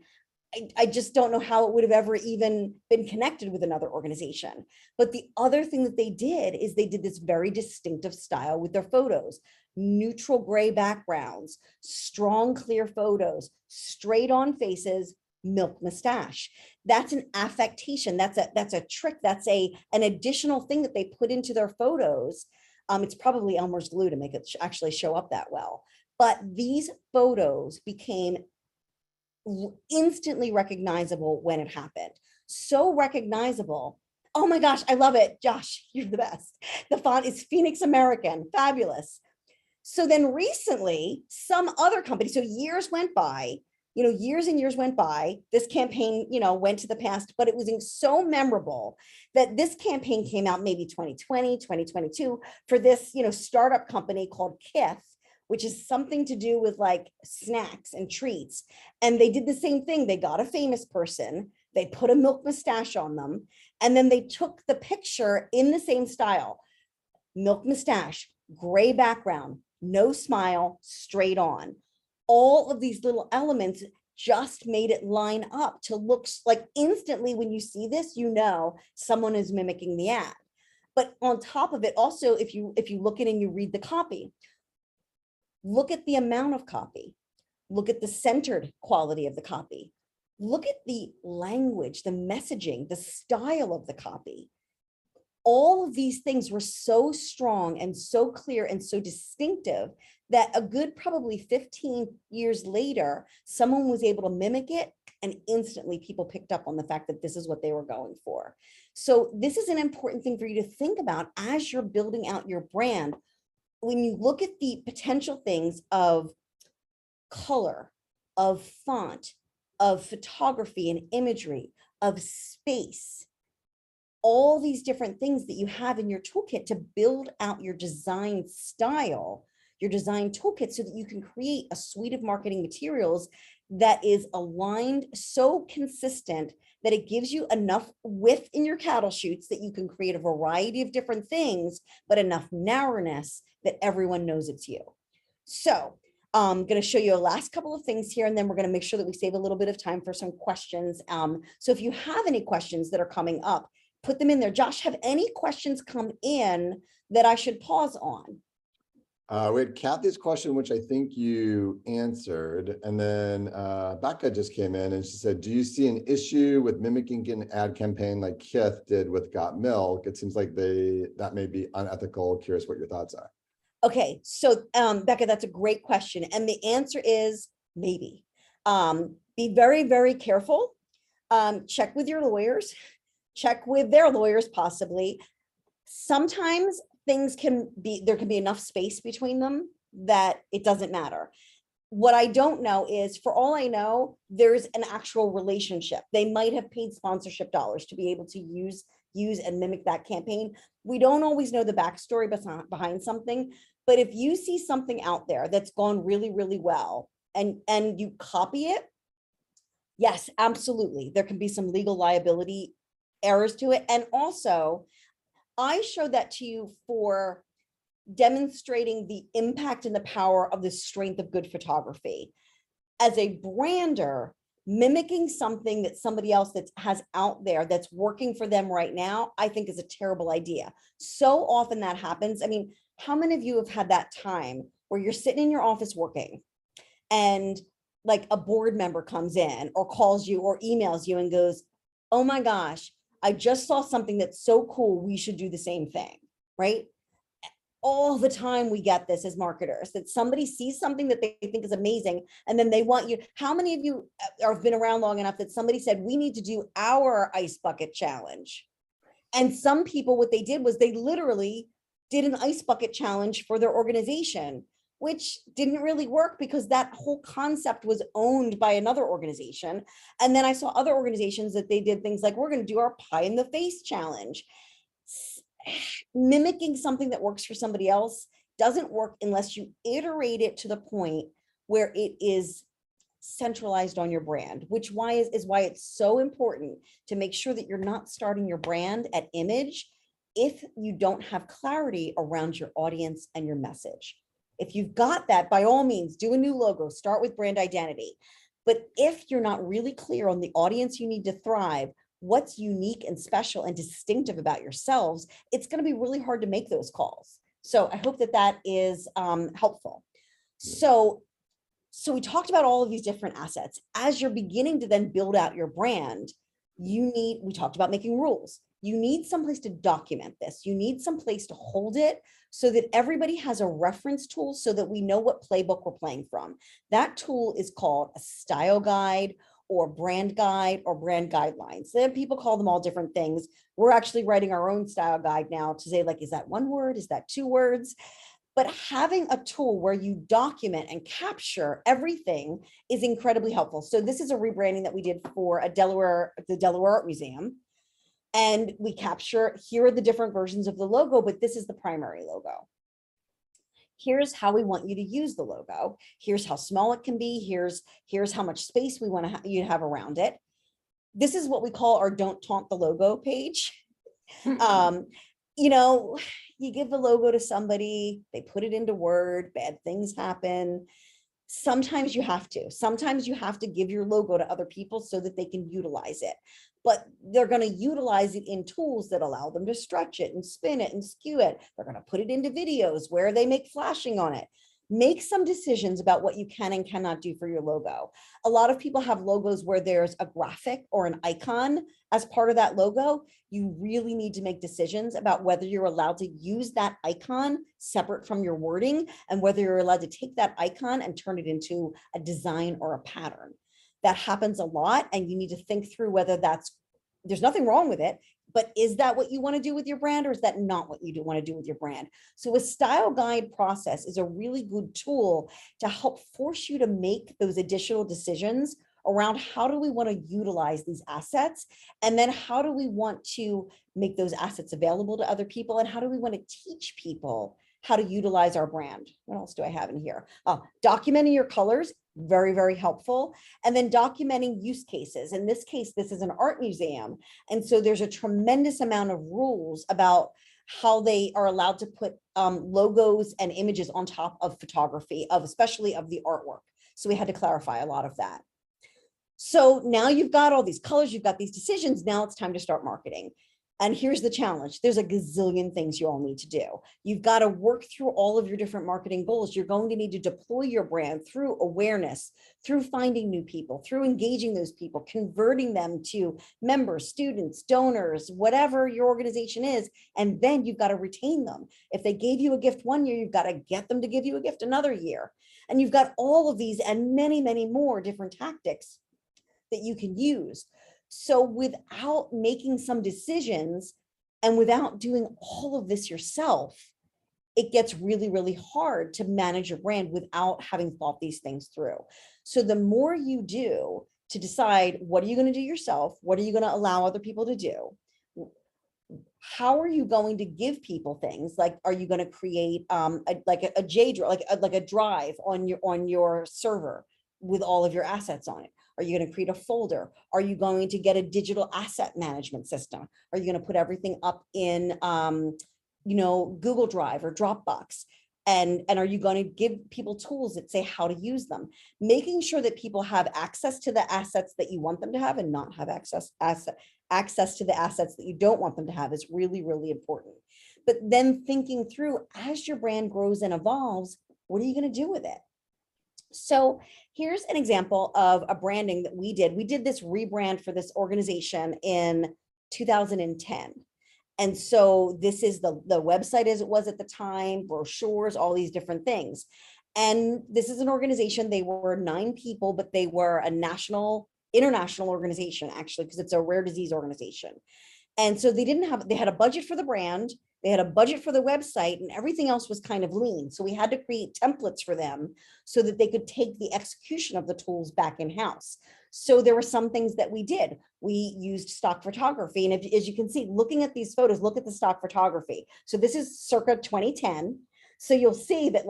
I just don't know how it would have ever even been connected with another organization. But the other thing that they did is they did this very distinctive style with their photos: neutral gray backgrounds, strong, clear photos, straight on faces, milk mustache. That's an affectation. That's a trick. That's an additional thing that they put into their photos. It's probably Elmer's glue to make it actually show up that well. But these photos became instantly recognizable when it happened. So recognizable. Oh my gosh, I love it. Josh, you're the best. The font is Phoenix American. Fabulous. So then recently, some other company, so years went by, you know, years and years went by, this campaign, you know, went to the past, but it was so memorable that this campaign came out maybe 2020, 2022 for this, you know, startup company called Kith, which is something to do with like snacks and treats. And they did the same thing. They got a famous person, they put a milk mustache on them, and then they took the picture in the same style: milk mustache, gray background, no smile, straight on. All of these little elements just made it line up to look like instantly when you see this, you know, someone is mimicking the ad. But on top of it, also, if you look at it and you read the copy, look at the amount of copy, look at the centered quality of the copy, look at the language, the messaging, the style of the copy. All of these things were so strong and so clear and so distinctive that a good probably 15 years later, someone was able to mimic it, and instantly people picked up on the fact that this is what they were going for. So this is an important thing for you to think about as you're building out your brand. When you look at the potential things of color, of font, of photography and imagery, of space, all these different things that you have in your toolkit to build out your design style, your design toolkit, so that you can create a suite of marketing materials that is aligned, so consistent that it gives you enough width in your cattle chutes that you can create a variety of different things, but enough narrowness that everyone knows it's you. So I'm going to show you a last couple of things here, and then we're going to make sure that we save a little bit of time for some questions. So if you have any questions that are coming up, put them in there. Josh, have any questions come in that I should pause on? We had Kathy's question, which I think you answered. And then Becca just came in and she said, do you see an issue with mimicking an ad campaign like Kith did with Got Milk? It seems like that may be unethical. Curious what your thoughts are. Okay, so Becca, that's a great question. And the answer is maybe. Be very, very careful. Check with your lawyers. Check with their lawyers, possibly. Sometimes things there can be enough space between them that it doesn't matter. What I don't know is, for all I know, there's an actual relationship. They might have paid sponsorship dollars to be able to use and mimic that campaign. We don't always know the backstory behind something, but if you see something out there that's gone really, really well and you copy it, yes, absolutely. There can be some legal liability errors to it. And also, I showed that to you for demonstrating the impact and the power of the strength of good photography. As a brander, mimicking something that somebody else that has out there that's working for them right now, I think is a terrible idea. So often that happens. I mean, how many of you have had that time where you're sitting in your office working and like a board member comes in or calls you or emails you and goes, oh my gosh, I just saw something that's so cool, we should do the same thing, right? All the time we get this as marketers, that somebody sees something that they think is amazing and then they want you. How many of you have been around long enough that somebody said, we need to do our ice bucket challenge? And some people, what they did was they literally did an ice bucket challenge for their organization, which didn't really work because that whole concept was owned by another organization. And then I saw other organizations that they did things like, we're going to do our pie in the face challenge. Mimicking something that works for somebody else doesn't work unless you iterate it to the point where it is centralized on your brand, which is why it's so important to make sure that you're not starting your brand at image if you don't have clarity around your audience and your message. If you've got that, by all means, do a new logo, start with brand identity. But if you're not really clear on the audience you need to thrive, what's unique and special and distinctive about yourselves, it's going to be really hard to make those calls. So I hope that that is helpful. So we talked about all of these different assets. As you're beginning to then build out your brand, we talked about making rules. You need someplace to document this. You need someplace to hold it so that everybody has a reference tool so that we know what playbook we're playing from. That tool is called a style guide or brand guide or brand guidelines. Then people call them all different things. We're actually writing our own style guide now to say, like, is that one word? Is that two words? But having a tool where you document and capture everything is incredibly helpful. So this is a rebranding that we did for the Delaware Art Museum. And we capture, here are the different versions of the logo, but this is the primary logo. Here's how we want you to use the logo. Here's how small it can be. Here's how much space we want you to have around it. This is what we call our Don't Taunt the Logo page. You know, you give the logo to somebody, they put it into Word, bad things happen. Sometimes you have to. Sometimes you have to give your logo to other people so that they can utilize it. But they're going to utilize it in tools that allow them to stretch it and spin it and skew it. They're going to put it into videos where they make flashing on it. Make some decisions about what you can and cannot do for your logo. A lot of people have logos where there's a graphic or an icon as part of that logo. You really need to make decisions about whether you're allowed to use that icon separate from your wording, and whether you're allowed to take that icon and turn it into a design or a pattern. That happens a lot, and you need to think through whether there's nothing wrong with it, but is that what you want to do with your brand, or is that not what you want to do with your brand? So a style guide process is a really good tool to help force you to make those additional decisions around how do we want to utilize these assets, and then how do we want to make those assets available to other people, and how do we want to teach people how to utilize our brand. What else do I have in here? Documenting your colors, very, very helpful. And then documenting use cases. In this case, this is an art museum. And so there's a tremendous amount of rules about how they are allowed to put logos and images on top of photography, especially of the artwork. So we had to clarify a lot of that. So now you've got all these colors, you've got these decisions. Now it's time to start marketing. And here's the challenge. There's a gazillion things you all need to do. You've got to work through all of your different marketing goals. You're going to need to deploy your brand through awareness, through finding new people, through engaging those people, converting them to members, students, donors, whatever your organization is. And then you've got to retain them. If they gave you a gift one year, you've got to get them to give you a gift another year. And you've got all of these and many, many more different tactics that you can use. So without making some decisions and without doing all of this yourself, it gets really, really hard to manage your brand without having thought these things through. So the more you do to decide, what are you going to do yourself? What are you going to allow other people to do? How are you going to give people things? Like, are you going to create a J drive, like a drive on your server with all of your assets on it? Are you going to create a folder? Are you going to get a digital asset management system? Are you going to put everything up in, Google Drive or Dropbox? And are you going to give people tools that say how to use them? Making sure that people have access to the assets that you want them to have and not have access to the assets that you don't want them to have is really, really important. But then thinking through, as your brand grows and evolves, what are you going to do with it? So here's an example of a branding that we did. We did this rebrand for this organization in 2010. And so this is the website as it was at the time, brochures, all these different things. And this is an organization, they were 9 people, but they were a international organization, actually, because it's a rare disease organization. And so they had a budget for the brand, they had a budget for the website, and everything else was kind of lean. So we had to create templates for them so that they could take the execution of the tools back in-house. So there were some things that we did. We used stock photography. And as you can see, looking at these photos, look at the stock photography. So this is circa 2010. So you'll see that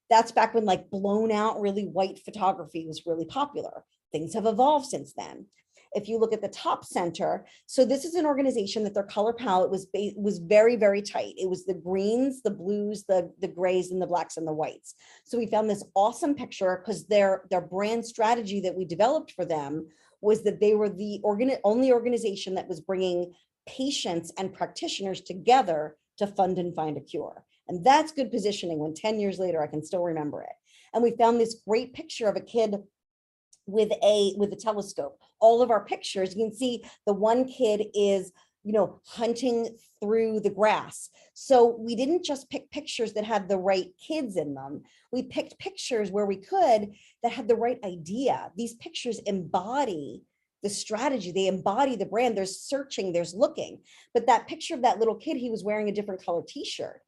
that's back when blown out, really white photography was really popular. Things have evolved since then. If you look at the top center, so this is an organization that their color palette was very, very tight. It was the greens, the blues, the grays, and the blacks and the whites. So we found this awesome picture because their brand strategy that we developed for them was that they were the only organization that was bringing patients and practitioners together to fund and find a cure. And that's good positioning when 10 years later, I can still remember it. And we found this great picture of a kid with a telescope. All of our pictures, you can see the one kid is, hunting through the grass. So we didn't just pick pictures that had the right kids in them. We picked pictures where we could that had the right idea. These pictures embody the strategy. They embody the brand. There's searching, there's looking. But that picture of that little kid, he was wearing a different color t-shirt.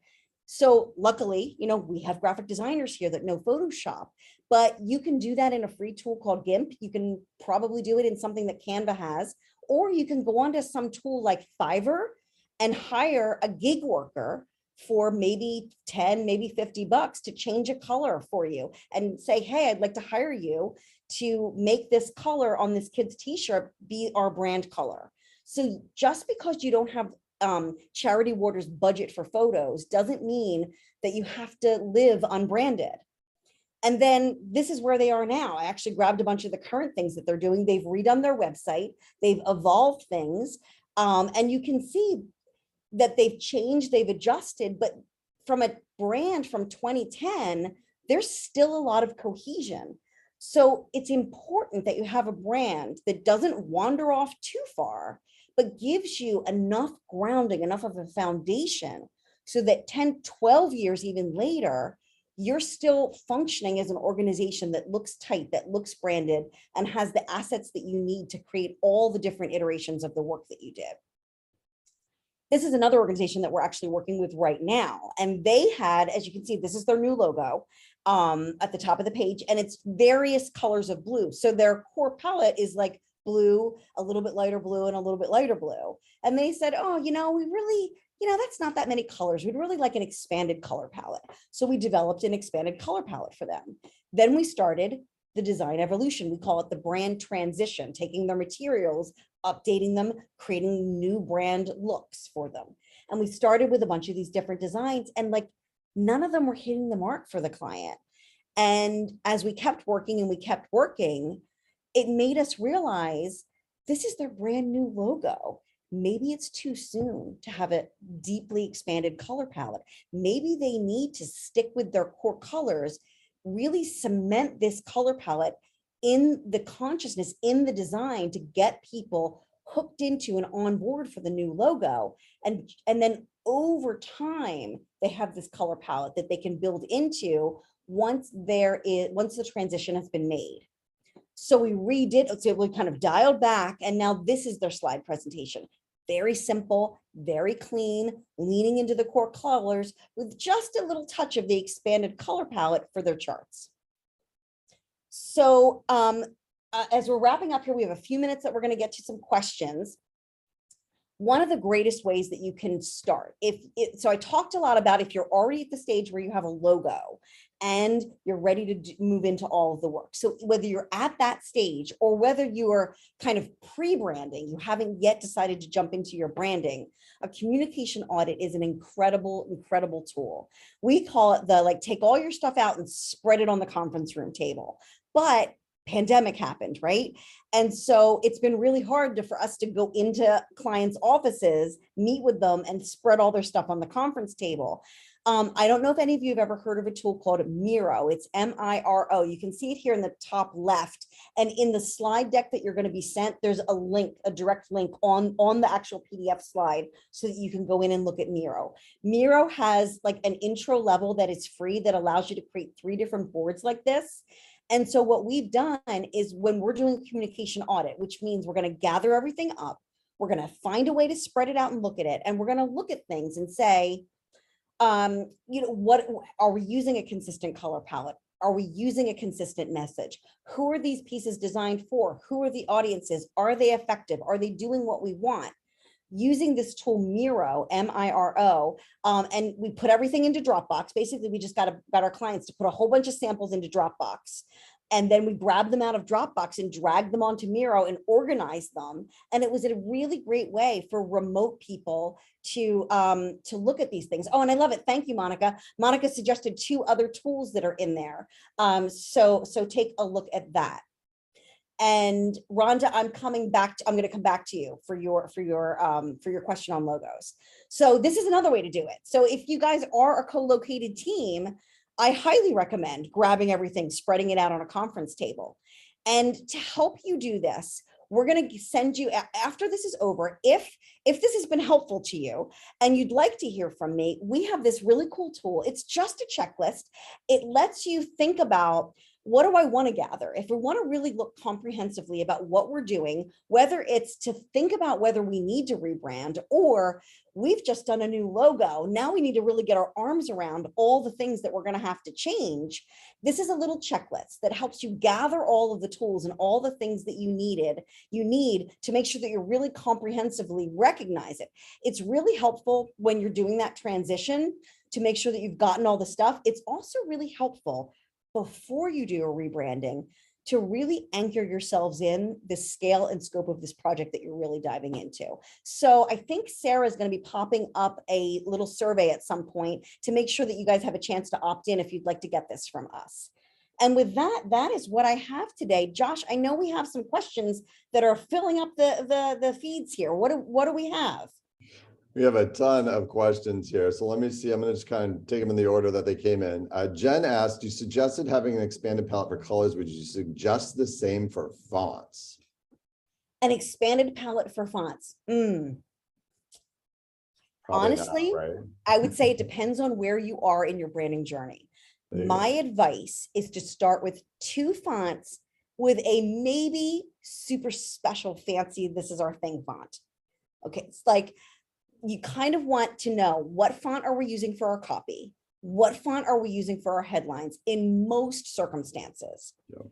So luckily, we have graphic designers here that know Photoshop, but you can do that in a free tool called GIMP. You can probably do it in something that Canva has, or you can go onto some tool like Fiverr and hire a gig worker for maybe 10, maybe $50 to change a color for you and say, hey, I'd like to hire you to make this color on this kid's t-shirt be our brand color. So just because you don't have Charity Water's budget for photos doesn't mean that you have to live unbranded. And then this is where they are now. I actually grabbed a bunch of the current things that they're doing. They've redone their website. They've evolved things. And you can see that they've changed, they've adjusted, but from a brand from 2010, there's still a lot of cohesion. So it's important that you have a brand that doesn't wander off too far, but gives you enough grounding, enough of a foundation so that 10, 12 years even later, you're still functioning as an organization that looks tight, that looks branded, and has the assets that you need to create all the different iterations of the work that you did. This is another organization that we're actually working with right now. And they had, as you can see, this is their new logo at the top of the page, and it's various colors of blue. So their core palette is like blue, a little bit lighter blue, and a little bit lighter blue. And they said, oh, we really, that's not that many colors. We'd really like an expanded color palette. So we developed an expanded color palette for them. Then we started the design evolution. We call it the brand transition, taking their materials, updating them, creating new brand looks for them. And we started with a bunch of these different designs, and like none of them were hitting the mark for the client. And as we kept working and we kept working, it made us realize this is their brand new logo. Maybe it's too soon to have a deeply expanded color palette. Maybe they need to stick with their core colors, really cement this color palette in the consciousness, in the design, to get people hooked into and on board for the new logo. And then over time, they have this color palette that they can build into once the transition has been made. So we redid, so we kind of dialed back, and now this is their slide presentation. Very simple, very clean, leaning into the core colors with just a little touch of the expanded color palette for their charts. So as we're wrapping up here, we have a few minutes that we're going to get to some questions. One of the greatest ways that you can start, so I talked a lot about if you're already at the stage where you have a logo and you're ready to move into all of the work. So whether you're at that stage or whether you are kind of pre-branding, you haven't yet decided to jump into your branding, a communication audit is an incredible, incredible tool. We call it the take all your stuff out and spread it on the conference room table. But pandemic happened, right? And so it's been really hard for us to go into clients' offices, meet with them, and spread all their stuff on the conference table. I don't know if any of you have ever heard of a tool called Miro. It's M-I-R-O. You can see it here in the top left. And in the slide deck that you're going to be sent, there's a link, a direct link on the actual PDF slide so that you can go in and look at Miro. Miro has like an intro level that is free that allows you to create 3 different boards like this. And so what we've done is when we're doing a communication audit, which means we're going to gather everything up, we're going to find a way to spread it out and look at it. And we're going to look at things and say, what are we using a consistent color palette? Are we using a consistent message? Who are these pieces designed for? Who are the audiences? Are they effective? Are they doing what we want? Using this tool Miro, M-I-R-O, and we put everything into Dropbox. Basically, we just got our clients to put a whole bunch of samples into Dropbox. And then we grabbed them out of Dropbox and dragged them onto Miro and organized them. And it was a really great way for remote people to look at these things. Oh, and I love it. Thank you, Monica. Monica suggested 2 other tools that are in there. So take a look at that. And Rhonda, I'm going to come back to you for your question on logos. So this is another way to do it. So if you guys are a co-located team, I highly recommend grabbing everything, spreading it out on a conference table. And to help you do this, we're going to send you, after this is over, if this has been helpful to you and you'd like to hear from me, we have this really cool tool. It's just a checklist. It lets you think about, what do I want to gather? If we want to really look comprehensively about what we're doing, whether it's to think about whether we need to rebrand or we've just done a new logo, now we need to really get our arms around all the things that we're going to have to change. This is a little checklist that helps you gather all of the tools and all the things that you need to make sure that you're really comprehensively recognize it. It's really helpful when you're doing that transition to make sure that you've gotten all the stuff. It's also really helpful before you do a rebranding to really anchor yourselves in the scale and scope of this project that you're really diving into. So I think Sarah is going to be popping up a little survey at some point to make sure that you guys have a chance to opt in if you'd like to get this from us. And with that, that is what I have today. Josh, I know we have some questions that are filling up the feeds here. What do we have? We have a ton of questions here. So let me see. I'm going to just kind of take them in the order that they came in. Jen asked, you suggested having an expanded palette for colors. Would you suggest the same for fonts? An expanded palette for fonts. Probably Honestly, not, right? I would say it depends on where you are in your branding journey. My advice is to start with 2 fonts with a maybe super special fancy, this is our thing font. Okay, it's like you kind of want to know what font are we using for our copy? What font are we using for our headlines in most circumstances? Yep.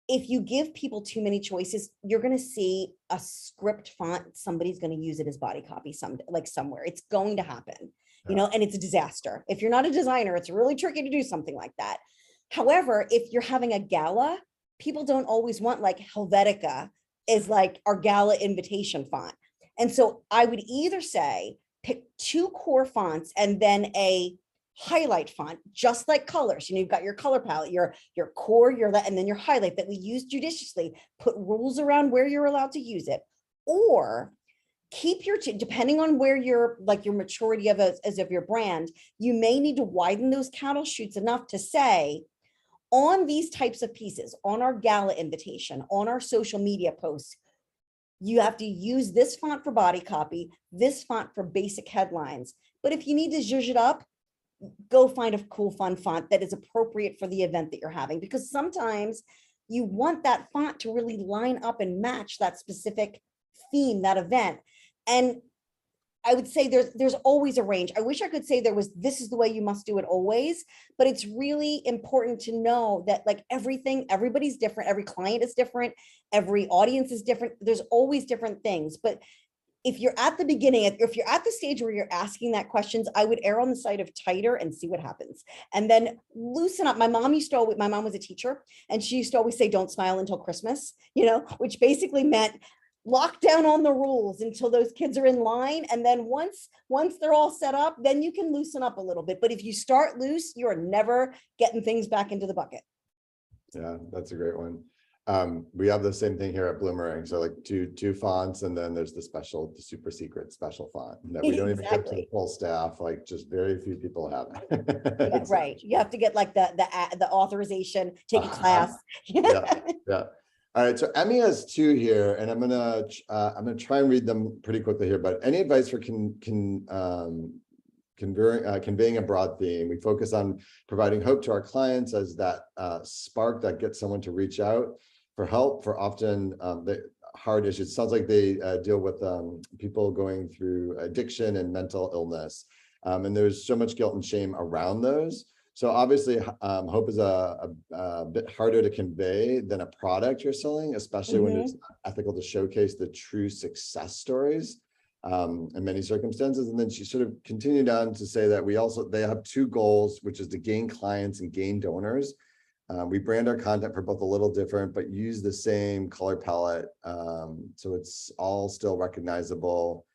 If you give people too many choices, you're going to see a script font. Somebody's going to use it as body copy somewhere. It's going to happen, you know, and it's a disaster. If you're not a designer, it's really tricky to do something like that. However, if you're having a gala, people don't always want like Helvetica is like our gala invitation font. And so I would either say pick 2 core fonts and then a highlight font, just like colors. You know, you've got your color palette, your core, and then your highlight that we use judiciously. Put rules around where you're allowed to use it, or keep your, depending on where your maturity as of your brand, you may need to widen those cattle chutes enough to say, on these types of pieces, on our gala invitation, on our social media posts, you have to use this font for body copy, this font for basic headlines. But if you need to zhuzh it up, go find a cool, fun font that is appropriate for the event that you're having, because sometimes you want that font to really line up and match that specific theme, that event. And I would say there's always a range. I wish I could say this is the way you must do it always, but it's really important to know that like everybody's different. Every client is different. Every audience is different. There's always different things. But if you're at the beginning, if you're at the stage where you're asking that questions, I would err on the side of tighter and see what happens. And then loosen up. My mom was a teacher, and she used to always say, don't smile until Christmas, you know, which basically meant lock down on the rules until those kids are in line. And then once they're all set up, then you can loosen up a little bit. But if you start loose, you're never getting things back into the bucket. Yeah, that's a great one. We have the same thing here at Bloomerang. So like two fonts, and then there's the super secret special font that we don't even give to the full staff. Like just very few people have it. Yeah, right. You have to get like the authorization, take a class. Yeah. All right. So Emmy has 2 here, and I'm gonna try and read them pretty quickly here. But any advice for conveying a broad theme? We focus on providing hope to our clients as that spark that gets someone to reach out for help for often the hard issues. It sounds like they deal with people going through addiction and mental illness. And there's so much guilt and shame around those. So obviously hope is a bit harder to convey than a product you're selling, especially when it's not ethical to showcase the true success stories in many circumstances. And then she sort of continued on to say that they have 2 goals, which is to gain clients and gain donors. We brand our content for both a little different, but use the same color palette. So it's all still recognizable.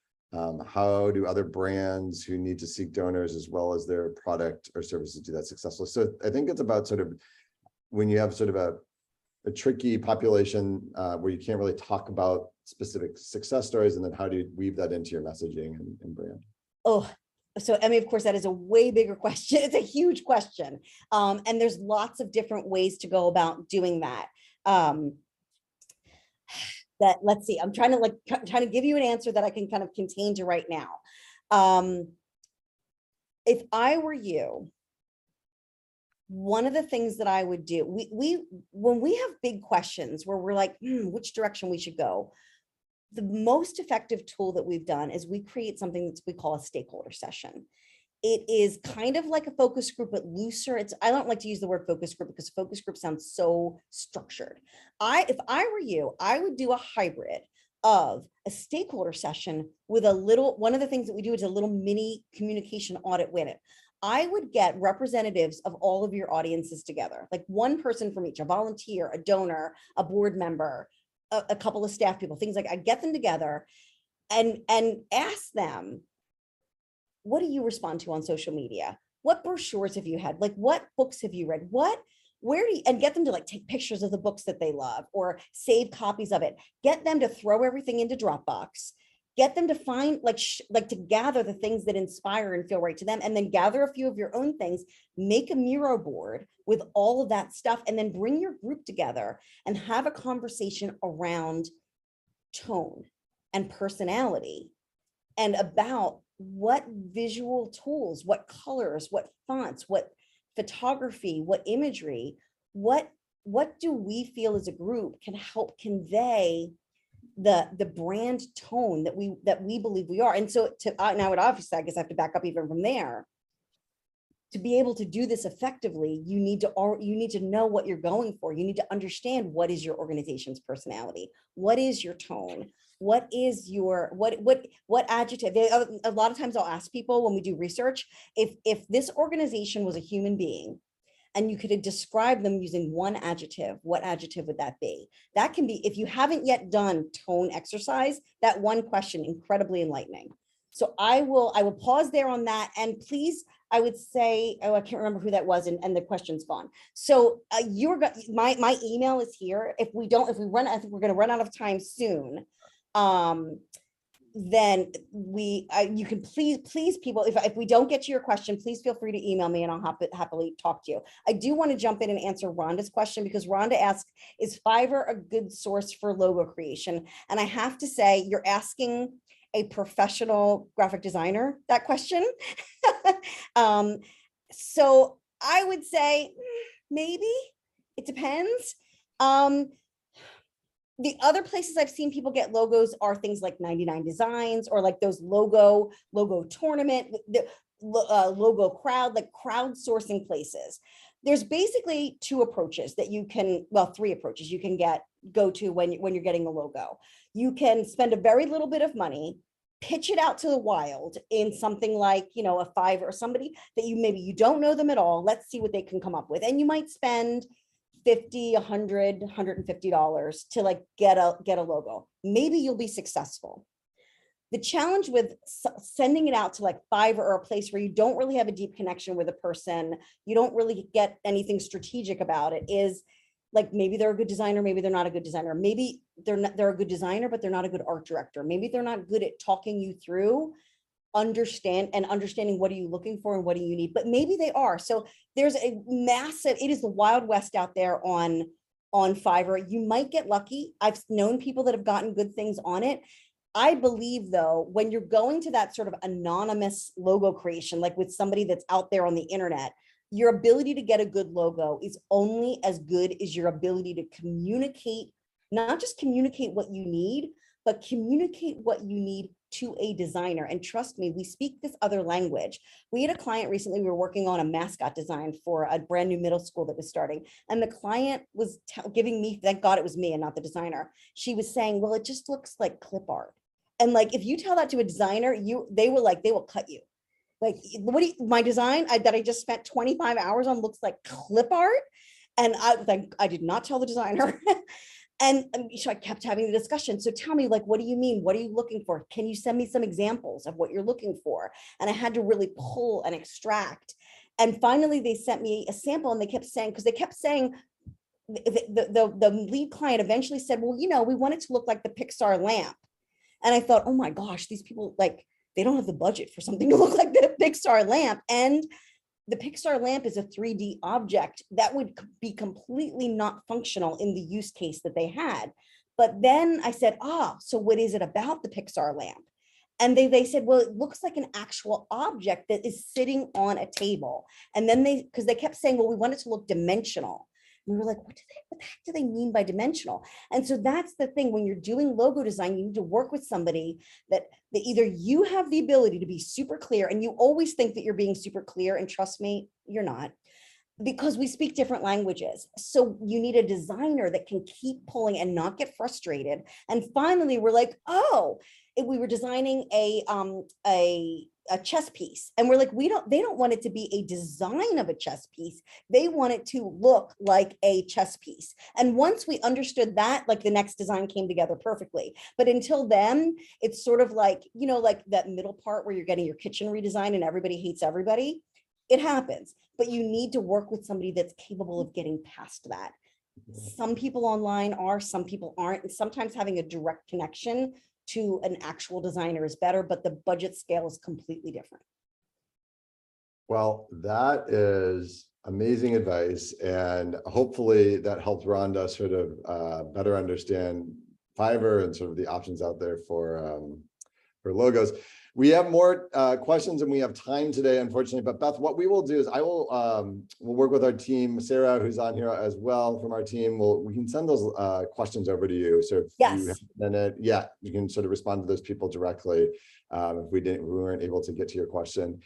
How do other brands who need to seek donors as well as their product or services do that successfully? So I think it's about sort of when you have sort of a tricky population where you can't really talk about specific success stories, and then how do you weave that into your messaging and brand? Oh, so Emmy, of course, that is a way bigger question. It's a huge question. And there's lots of different ways to go about doing that. Let's see, I'm trying to give you an answer that I can kind of contain to right now. If I were you, one of the things that I would do, when we have big questions where we're like, which direction we should go, the most effective tool that we've done is we create something that we call a stakeholder session. It is kind of like a focus group, but looser. I don't like to use the word focus group because focus group sounds so structured. If I were you, I would do a hybrid of a stakeholder session with one of the things that we do is a little mini communication audit with it. I would get representatives of all of your audiences together, like one person from each, a volunteer, a donor, a board member, a couple of staff people, things like I get them together and ask them, what do you respond to on social media? What brochures have you had? Like what books have you read? What where do you, and get them to like take pictures of the books that they love or save copies of it. Get them to throw everything into Dropbox. Get them to find like to gather the things that inspire and feel right to them, and then gather a few of your own things, make a Miro board with all of that stuff, and then bring your group together and have a conversation around tone and personality and about what visual tools, what colors, what fonts, what photography, what imagery, what do we feel as a group can help convey the brand tone that we believe we are. And so now it obviously, I guess I have to back up even from there. To be able to do this effectively, you need to know what you're going for. You need to understand what is your organization's personality, what is your tone, what is your what adjective. A lot of times I'll ask people when we do research, if this organization was a human being and you could describe them using one adjective, what adjective would that be? That can be, if you haven't yet done tone exercise, that one question, incredibly enlightening. So I will pause there on that. And please, I would say, oh, I can't remember who that was, and the question's gone. So my email is here. If we run, I think we're going to run out of time soon. Then you can please people, if we don't get to your question, please feel free to email me and I'll happily talk to you. I do want to jump in and answer Rhonda's question, because Rhonda asked, is Fiverr a good source for logo creation? And I have to say, you're asking a professional graphic designer that question. So I would say maybe, it depends. The other places I've seen people get logos are things like 99 Designs, or like those logo tournament, the logo crowd, like crowdsourcing places. There's basically two approaches that you can, well, three approaches you can go to when you're getting a logo. You can spend a very little bit of money, pitch it out to the wild in something like, a Fiverr, or somebody that maybe you don't know them at all. Let's see what they can come up with. And you might spend $50, $100, $150 to like get a logo. Maybe you'll be successful. The challenge with sending it out to like Fiverr, or a place where you don't really have a deep connection with a person, you don't really get anything strategic about it, is like, maybe they're a good designer, maybe they're not a good designer. Maybe they're a good designer, but they're not a good art director. Maybe they're not good at talking you through understanding what are you looking for and what do you need, but maybe they are. So there's a massive, it is the Wild West out there on Fiverr. You might get lucky. I've known people that have gotten good things on it. I believe though, when you're going to that sort of anonymous logo creation, like with somebody that's out there on the internet, your ability to get a good logo is only as good as your ability to communicate, not just communicate what you need, but communicate what you need to a designer. And trust me, we speak this other language. We had a client recently, we were working on a mascot design for a brand new middle school that was starting. And the client was giving me, thank God it was me and not the designer. She was saying, well, it just looks like clip art. And like, if you tell that to a designer, they will cut you. Like, my design that I just spent 25 hours on looks like clip art. And I did not tell the designer. And so I kept having the discussion. So tell me, like, what do you mean? What are you looking for? Can you send me some examples of what you're looking for? And I had to really pull and extract. And finally, they sent me a sample, and they kept saying, the lead client eventually said, well, we want it to look like the Pixar lamp. And I thought, oh my gosh, these people, like, they don't have the budget for something to look like the Pixar lamp. And the Pixar lamp is a 3D object that would be completely not functional in the use case that they had. But then I said, so what is it about the Pixar lamp? And they said, well, it looks like an actual object that is sitting on a table. And then because they kept saying, well, we want it to look dimensional. And we were like, what the heck do they mean by dimensional? And so that's the thing, when you're doing logo design, you need to work with somebody that either you have the ability to be super clear, and you always think that you're being super clear, and trust me, you're not, because we speak different languages. So you need a designer that can keep pulling and not get frustrated. And finally, we're like, we were designing a chess piece, and we're like, they don't want it to be a design of a chess piece. They want it to look like a chess piece. And once we understood that, like, the next design came together perfectly. But until then, it's sort of like, like that middle part where you're getting your kitchen redesigned and everybody hates everybody. It happens, but you need to work with somebody that's capable of getting past that. Some people online are, some people aren't, and sometimes having a direct connection to an actual designer is better, but the budget scale is completely different. Well, that is amazing advice, and hopefully that helps Rhonda sort of better understand Fiverr and sort of the options out there for logos. We have more questions and we have time today, unfortunately, but Beth, what we will do is I will we'll work with our team, Sarah, who's on here as well from our team. We can send those questions over to you. So if you have a minute, yeah, you can sort of respond to those people directly. If we weren't able to get to your question.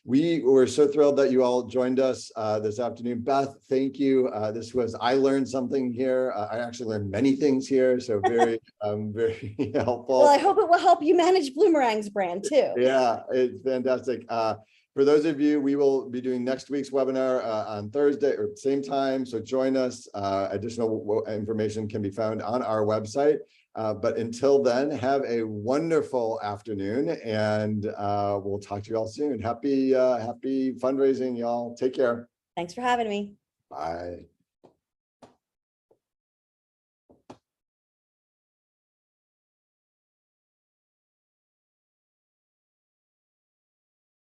We were so thrilled that you all joined us this afternoon. Beth, thank you. I learned something here. I actually learned many things here, so very, very helpful. Well, I hope it will help you manage Bloomerang's brand too. Yeah, it's fantastic. For those of you, we will be doing next week's webinar on Thursday or same time, so join us. Additional information can be found on our website. But until then, have a wonderful afternoon, and we'll talk to you all soon. Happy fundraising, y'all. Take care. Thanks for having me. Bye.